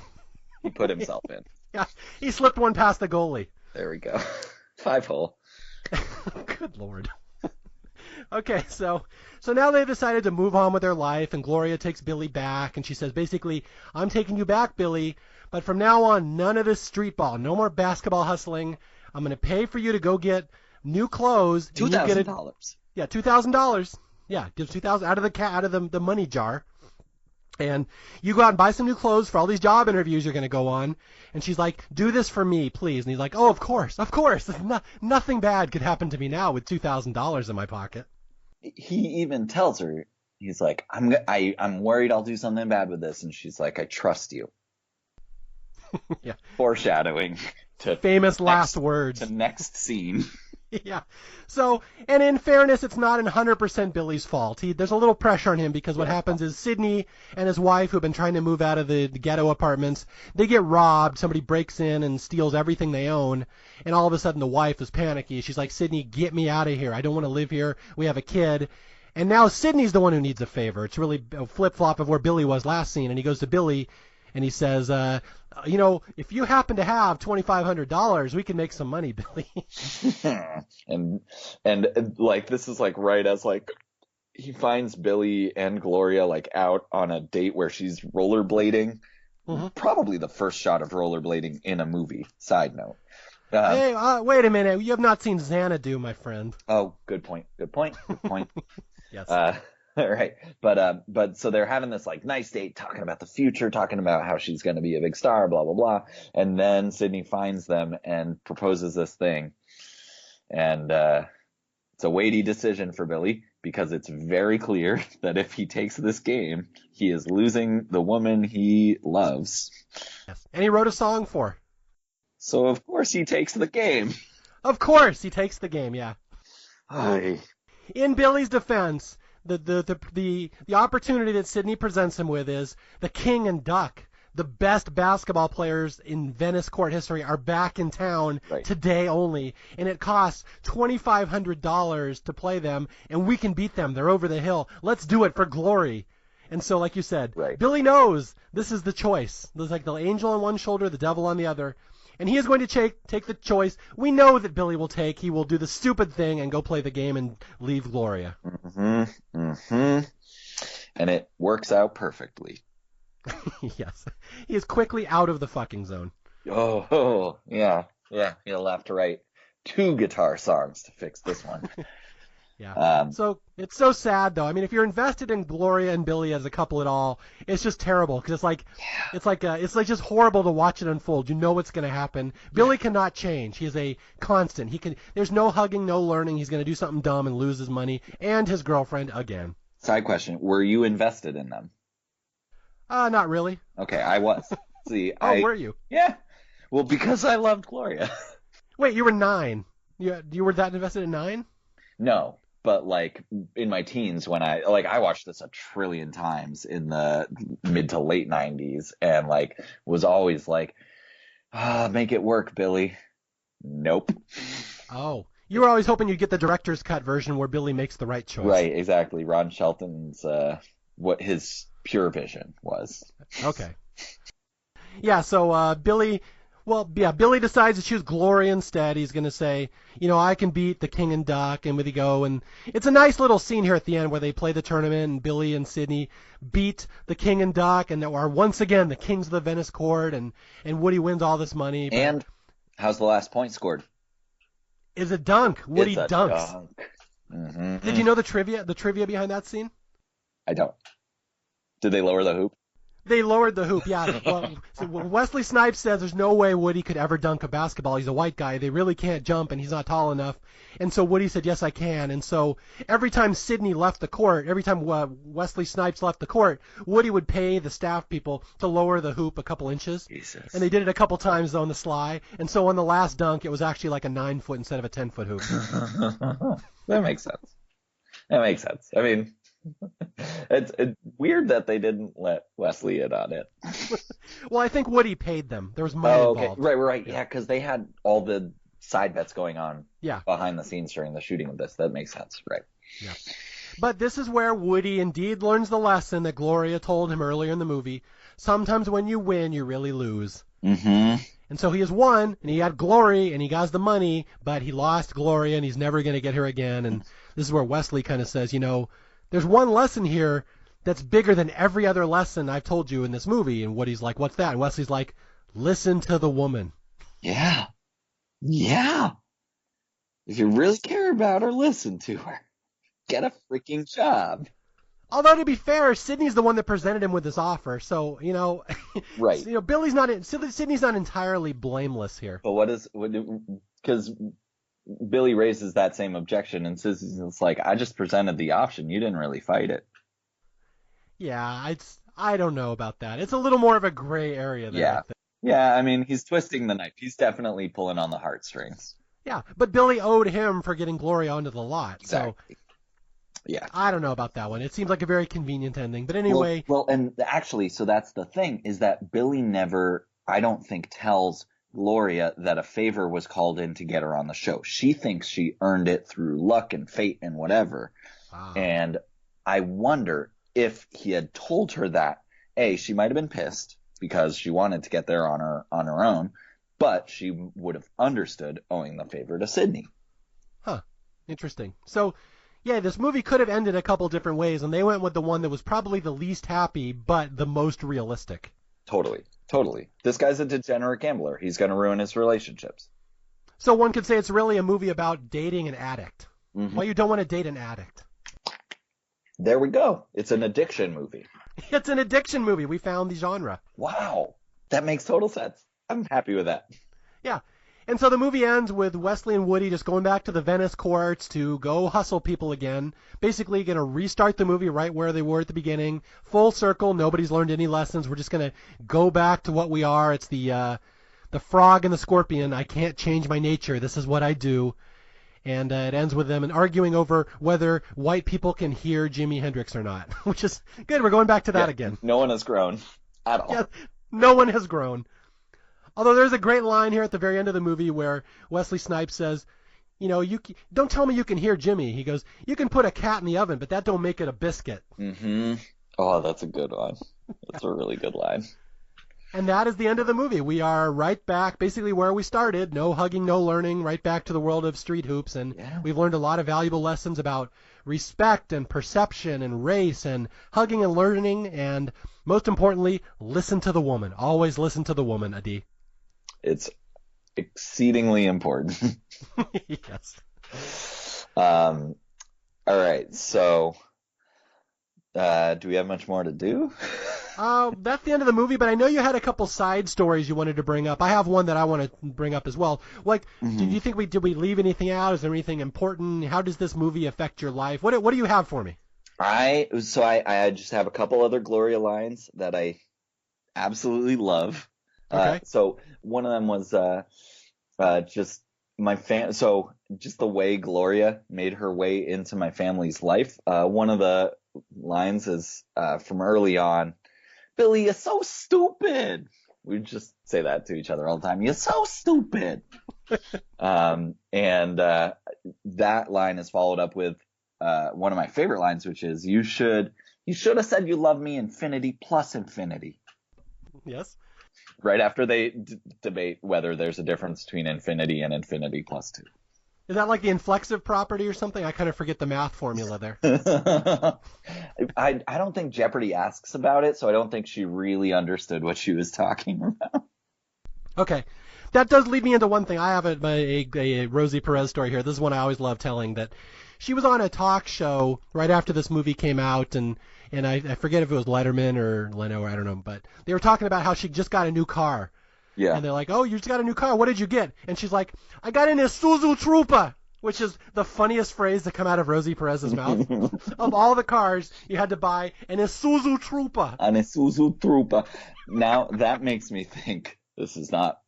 he put himself in. Yeah, he slipped one past the goalie. There we go. 5-hole. Good Lord. Okay, so now they've decided to move on with their life, and Gloria takes Billy back, and she says, basically, I'm taking you back, Billy, but from now on, none of this street ball, no more basketball hustling. I'm going to pay for you to go get new clothes. And you get $2,000. Yeah, $2,000. Yeah, gives 2,000 out of the money jar. And you go out and buy some new clothes for all these job interviews you're going to go on. And she's like, do this for me, please. And he's like, oh, of course. Nothing bad could happen to me now with $2,000 in my pocket. He even tells her, he's like, I'm worried I'll do something bad with this. And she's like, I trust you. Yeah. Foreshadowing to famous last words. To next scene. Yeah. So, and in fairness, it's not 100% Billy's fault. There's a little pressure on him because what happens is Sydney and his wife, who've been trying to move out of the ghetto apartments, they get robbed. Somebody breaks in and steals everything they own. And all of a sudden the wife is panicky. She's like, Sydney, get me out of here. I don't want to live here. We have a kid. And now Sydney's the one who needs a favor. It's really a flip-flop of where Billy was last scene. And he goes to Billy and he says, if you happen to have $2,500, we can make some money, Billy. and like this is like right as like he finds Billy and Gloria like out on a date where she's rollerblading. Mm-hmm. Probably the first shot of rollerblading in a movie. Side note. Hey, wait a minute. You have not seen Xanadu, my friend. Oh, good point. Yes. All right. But so they're having this like nice date, talking about the future, talking about how she's going to be a big star, blah, blah, blah. And then Sydney finds them and proposes this thing. And it's a weighty decision for Billy because it's very clear that if he takes this game, he is losing the woman he loves. Yes. And he wrote a song for her. So of course he takes the game. Of course he takes the game, yeah. Aye. In Billy's defense, the opportunity that Sydney presents him with is the King and Duck, the best basketball players in Venice court history, are back in town today only, and it costs $2,500 to play them, and we can beat them. They're over the hill. Let's do it for glory. And so, like you said, Billy knows this is the choice. There's like the angel on one shoulder, the devil on the other. And he is going to take the choice we know that Billy will take. He will do the stupid thing and go play the game and leave Gloria. Mm-hmm. Mm-hmm. And it works out perfectly. Yes. He is quickly out of the fucking zone. Oh, yeah. Yeah, he'll have to write 2 guitar songs to fix this one. Yeah. So it's so sad, though. I mean, if you're invested in Gloria and Billy as a couple at all, it's just terrible because it's like just horrible to watch it unfold. You know what's going to happen. Billy cannot change. He is a constant. There's no hugging, no learning. He's going to do something dumb and lose his money and his girlfriend again. Side question: were you invested in them? Not really. Okay, I was. See, were you? Yeah. Well, because I loved Gloria. Wait, you were 9. You were that invested in 9? No. But like in my teens when I watched this a trillion times in the mid to late 90s and like was always like, make it work, Billy. Nope. Oh, you were always hoping you'd get the director's cut version where Billy makes the right choice. Right, exactly. Ron Shelton's, what his pure vision was. Okay. Yeah, so Billy decides to choose Gloria instead. He's going to say, I can beat the King and Duck, and with he go. And it's a nice little scene here at the end where they play the tournament, and Billy and Sydney beat the King and Duck, and are once again the kings of the Venice court, and Woody wins all this money. And how's the last point scored? Is a dunk. Woody dunks. Dunk. Mm-hmm. Did you know the trivia behind that scene? I don't. Did they lower the hoop? They lowered the hoop, yeah. Well, so Wesley Snipes says there's no way Woody could ever dunk a basketball. He's a white guy. They really can't jump, and he's not tall enough. And so Woody said, yes, I can. And so every time Sydney left the court, every time Wesley Snipes left the court, Woody would pay the staff people to lower the hoop a couple inches. Jesus. And they did it a couple times on the sly. And so on the last dunk, it was actually like a 9-foot instead of a 10-foot hoop. That makes sense. I mean... It's weird that they didn't let Wesley in on it. Well, I think Woody paid them. There was money involved. Right. Yeah, because they had all the side bets going on behind the scenes during the shooting of this. That makes sense, right? Yeah. But this is where Woody indeed learns the lesson that Gloria told him earlier in the movie. Sometimes when you win, you really lose. Mm-hmm. And so he has won, and he had glory, and he got the money, but he lost Gloria, and he's never going to get her again. And this is where Wesley kind of says, there's one lesson here that's bigger than every other lesson I've told you in this movie. And Woody's like, what's that? And Wesley's like, listen to the woman. Yeah. Yeah. If you really care about her, listen to her. Get a freaking job. Although, to be fair, Sidney's the one that presented him with this offer. So, Right. Sidney's not entirely blameless here. But because Billy raises that same objection and says, it's like, I just presented the option. You didn't really fight it. Yeah, I don't know about that. It's a little more of a gray area there. Yeah. Yeah, I mean, he's twisting the knife. He's definitely pulling on the heartstrings. Yeah, but Billy owed him for getting Gloria onto the lot. Exactly. So, yeah. I don't know about that one. It seems like a very convenient ending. But anyway. Well, and actually, so that's the thing, is that Billy never, I don't think, tells Gloria that a favor was called in to get her on the show. She thinks she earned it through luck and fate and whatever. Wow. And I wonder if he had told her that, she might have been pissed because she wanted to get there on her own, but she would have understood owing the favor to Sidney. Huh. Interesting. So, yeah, this movie could have ended a couple different ways, and they went with the one that was probably the least happy, but the most realistic. Totally. This guy's a degenerate gambler. He's going to ruin his relationships. So one could say it's really a movie about dating an addict. Mm-hmm. Why you don't want to date an addict. There we go. It's an addiction movie. It's an addiction movie. We found the genre. Wow. That makes total sense. I'm happy with that. Yeah. And so the movie ends with Wesley and Woody just going back to the Venice courts to go hustle people again. Basically going to restart the movie right where they were at the beginning. Full circle. Nobody's learned any lessons. We're just going to go back to what we are. It's the frog and the scorpion. I can't change my nature. This is what I do. And it ends with them arguing over whether white people can hear Jimi Hendrix or not, which is good. We're going back to that again. No one has grown at all. Yes, no one has grown. Although there's a great line here at the very end of the movie where Wesley Snipes says, you don't tell me you can hear Jimmy. He goes, you can put a cat in the oven, but that don't make it a biscuit. Mm-hmm. Oh, that's a good one. That's a really good line. And that is the end of the movie. We are right back basically where we started. No hugging, no learning, right back to the world of street hoops. And we've learned a lot of valuable lessons about respect and perception and race and hugging and learning. And most importantly, listen to the woman. Always listen to the woman, Adi. It's exceedingly important. Yes. All right. So, do we have much more to do? That's the end of the movie, but I know you had a couple side stories you wanted to bring up. I have one that I want to bring up as well. Like, did you think did we leave anything out? Is there anything important? How does this movie affect your life? What do you have for me? I just have a couple other Gloria lines that I absolutely love. Okay. So one of them was just so just the way Gloria made her way into my family's life. One of the lines is from early on. Billy, you're so stupid. We just say that to each other all the time. You're so stupid. And that line is followed up with one of my favorite lines, which is, you should have said you love me infinity plus infinity. Yes. Right after they debate whether there's a difference between infinity and infinity plus 2. Is that like the inflexive property or something? I kind of forget the math formula there. I don't think Jeopardy asks about it, so I don't think she really understood what she was talking about. Okay. That does lead me into one thing. I have a Rosie Perez story here. This is one I always love telling, that she was on a talk show right after this movie came out, and I forget if it was Letterman or Leno, or I don't know, but they were talking about how she just got a new car. Yeah. And they're like, oh, you just got a new car. What did you get? And she's like, I got an Isuzu Trooper, which is the funniest phrase to come out of Rosie Perez's mouth. Of all the cars, you had to buy an Isuzu Trooper. An Isuzu Trooper. Now, that makes me think, this is not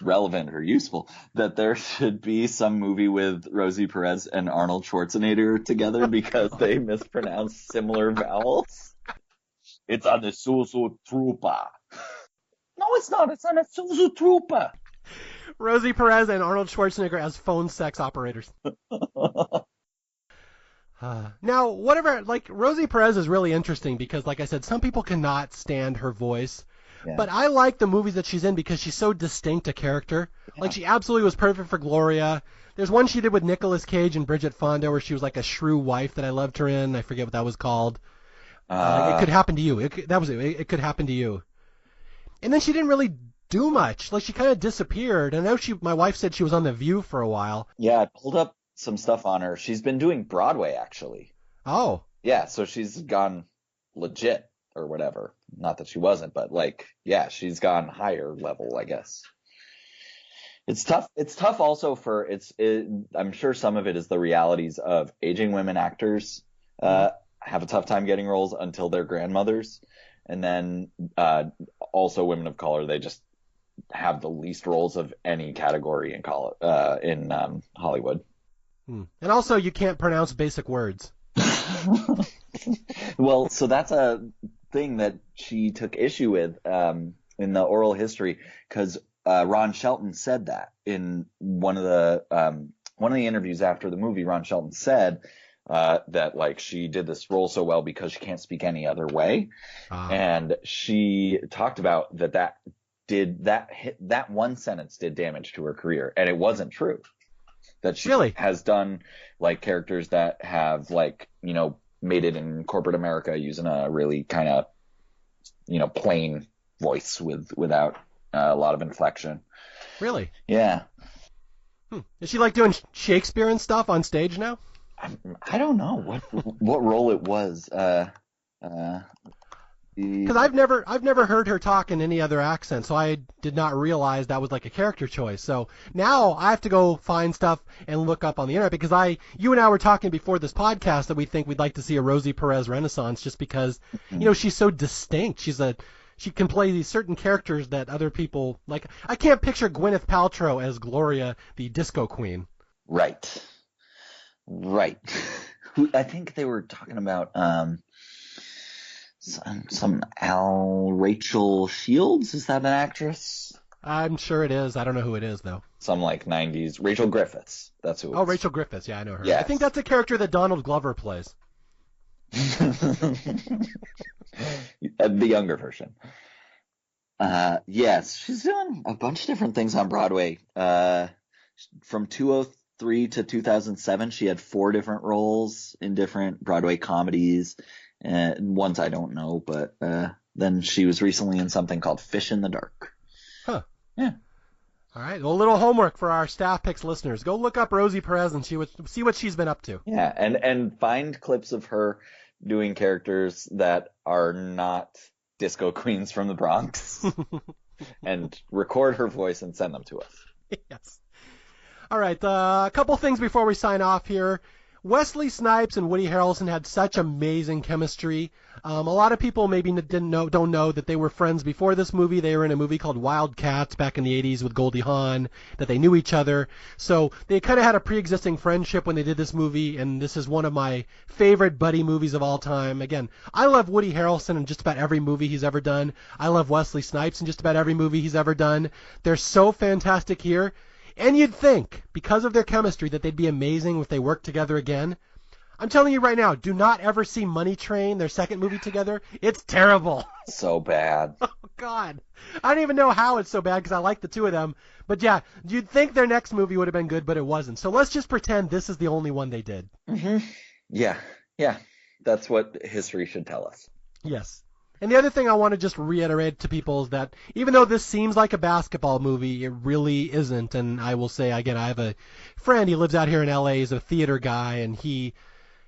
relevant or useful, that there should be some movie with Rosie Perez and Arnold Schwarzenegger together because they mispronounce similar vowels. It's an Isuzu Trooper. No, it's not. It's an Isuzu Trooper. Rosie Perez and Arnold Schwarzenegger as phone sex operators. Now, whatever, like, Rosie Perez is really interesting because, like I said, some people cannot stand her voice. Yeah. But I like the movies that she's in because she's so distinct a character. Like, she absolutely was perfect for Gloria. There's one she did with Nicolas Cage and Bridget Fonda where she was like a shrew wife that I loved her in. I forget what that was called. It Could Happen to You. That was it. It Could Happen to You. And then she didn't really do much. Like, she kind of disappeared. I know my wife said she was on The View for a while. Yeah, I pulled up some stuff on her. She's been doing Broadway, actually. Oh. Yeah, so she's gone legit or whatever. Not that she wasn't, but like, yeah, she's gone higher level, I guess. It's tough. It's tough also I'm sure some of it is the realities of aging women actors have a tough time getting roles until they're grandmothers. And then also women of color, they just have the least roles of any category in Hollywood. And also, you can't pronounce basic words. Well, so that's a thing that she took issue with in the oral history, because Ron Shelton said that in one of the interviews after the movie. Ron Shelton said that like she did this role so well because she can't speak any other way, and she talked about that one sentence did damage to her career, and it wasn't true. That she really has done like characters that have like, made it in corporate America using a really kind of, plain voice without a lot of inflection. Really? Yeah. Is she like doing Shakespeare and stuff on stage now? I don't know what role it was. Because I've never heard her talk in any other accent, so I did not realize that was like a character choice. So now I have to go find stuff and look up on the internet, because you and I were talking before this podcast that we think we'd like to see a Rosie Perez renaissance, just because she's so distinct. She can play these certain characters that other people like. I can't picture Gwyneth Paltrow as Gloria, the disco queen. Right. Who I think they were talking about. Some Rachel Shields. Is that an actress? I'm sure it is. I don't know who it is, though. Some like 90s. Rachel Griffiths. That's who it is. Oh, Rachel Griffiths. Yeah, I know her. Yes. I think that's a character that Donald Glover plays. The younger version. Yes, she's doing a bunch of different things on Broadway. From 2003 to 2007, she had 4 different roles in different Broadway comedies. Ones I don't know, but then she was recently in something called Fish in the Dark. Huh. Yeah. All right. Well, a little homework for our Staff Picks listeners. Go look up Rosie Perez and see what she's been up to. Yeah, and find clips of her doing characters that are not disco queens from the Bronx and record her voice and send them to us. Yes. All right. A couple things before we sign off here. Wesley Snipes and Woody Harrelson had such amazing chemistry. A lot of people maybe don't know that they were friends before this movie. They were in a movie called Wildcats back in the 80s with Goldie Hawn, that they knew each other. So they kind of had a pre-existing friendship when they did this movie, and this is one of my favorite buddy movies of all time. Again, I love Woody Harrelson in just about every movie he's ever done. I love Wesley Snipes in just about every movie he's ever done. They're so fantastic here. And you'd think, because of their chemistry, that they'd be amazing if they worked together again. I'm telling you right now, do not ever see Money Train, their second movie together. It's terrible. So bad. Oh, God. I don't even know how it's so bad, because I like the two of them. But yeah, you'd think their next movie would have been good, but it wasn't. So let's just pretend this is the only one they did. Mm-hmm. Yeah. That's what history should tell us. Yes. And the other thing I want to just reiterate to people is that even though this seems like a basketball movie, it really isn't. And I will say, again, I have a friend, he lives out here in L.A., he's a theater guy, and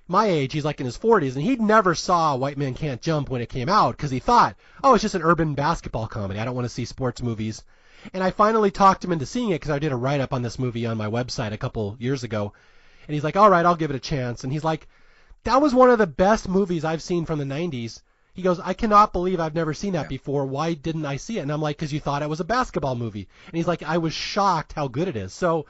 my age, he's like in his 40s, and he never saw White Man Can't Jump when it came out because he thought, oh, it's just an urban basketball comedy. I don't want to see sports movies. And I finally talked him into seeing it because I did a write-up on this movie on my website a couple years ago. And he's like, all right, I'll give it a chance. And he's like, that was one of the best movies I've seen from the 90s. He goes, I cannot believe I've never seen that before. Why didn't I see it? And I'm like, because you thought it was a basketball movie. And he's like, I was shocked how good it is. So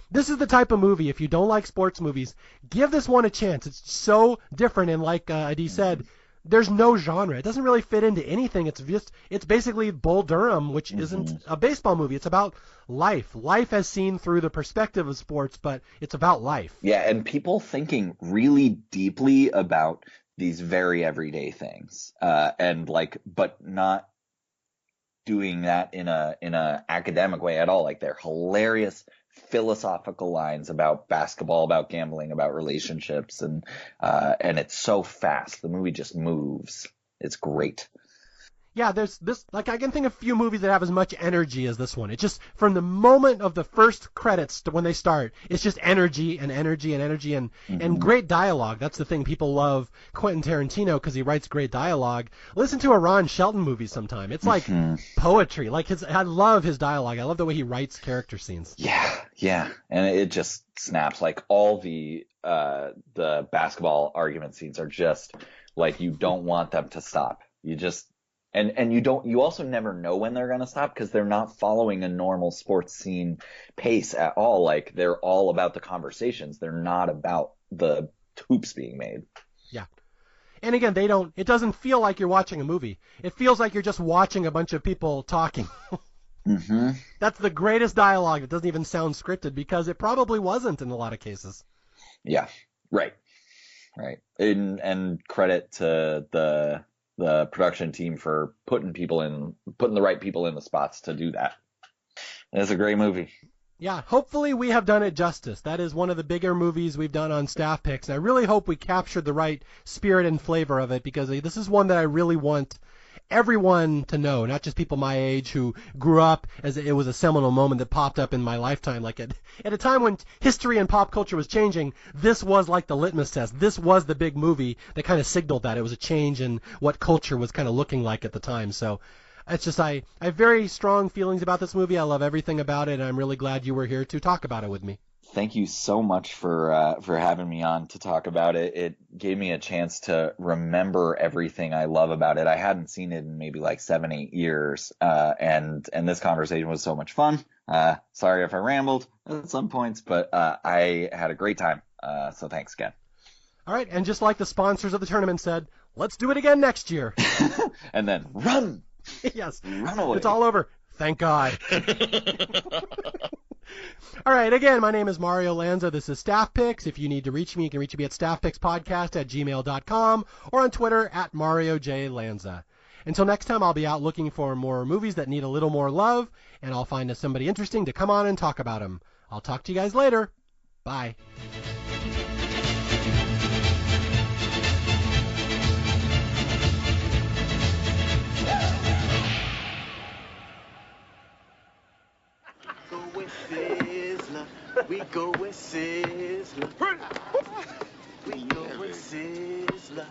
this is the type of movie, if you don't like sports movies, give this one a chance. It's so different. And like Adi said, there's no genre. It doesn't really fit into anything. It's basically Bull Durham, which isn't a baseball movie. It's about life. Life as seen through the perspective of sports, but it's about life. Yeah, and people thinking really deeply about these very everyday things, but not doing that in a academic way at all. Like, they're hilarious philosophical lines about basketball, about gambling, about relationships, and it's so fast. The movie just moves. It's great. Yeah, there's this, like, I can think of a few movies that have as much energy as this one. It just, from the moment of the first credits to when they start, it's just energy and energy and energy and great dialogue. That's the thing. People love Quentin Tarantino because he writes great dialogue. Listen to a Ron Shelton movie sometime. It's like poetry. Like, I love his dialogue. I love the way he writes character scenes. Yeah. And it just snaps. Like, all the basketball argument scenes are just, like, you don't want them to stop. You just... And you also never know when they're going to stop because they're not following a normal sports scene pace at all. Like, they're all about the conversations. They're not about the hoops being made. Yeah. And again, it doesn't feel like you're watching a movie. It feels like you're just watching a bunch of people talking. That's the greatest dialogue that doesn't even sound scripted because it probably wasn't in a lot of cases. Yeah. Right. And credit to the production team for putting the right people in the spots to do that. It's a great movie. Yeah, hopefully we have done it justice. That is one of the bigger movies we've done on Staff Picks. And I really hope we captured the right spirit and flavor of it because this is one that I really want everyone to know, not just people my age who grew up as it was a seminal moment that popped up in my lifetime. Like, at a time when history and pop culture was changing, this was like the litmus test. This was the big movie that kind of signaled that it was a change in what culture was kind of looking like at the time. So it's just, I have very strong feelings about this movie. I love everything about it, and I'm really glad you were here to talk about it with me. Thank you so much for having me on to talk about it. It gave me a chance to remember everything I love about it. I hadn't seen it in maybe like 7-8 years, and this conversation was so much fun. Sorry if I rambled at some points, but I had a great time. So thanks again. All right, and just like the sponsors of the tournament said, let's do it again next year. And then run. Yes. Run away. It's all over. Thank God. All right, again, my name is Mario Lanza. This is Staff Picks. If you need to reach me, you can reach me at staffpickspodcast@gmail.com or on Twitter at Mario J. Lanza. Until next time, I'll be out looking for more movies that need a little more love, and I'll find somebody interesting to come on and talk about them. I'll talk to you guys later. Bye. We go with Sizzler. We go with Sizzler.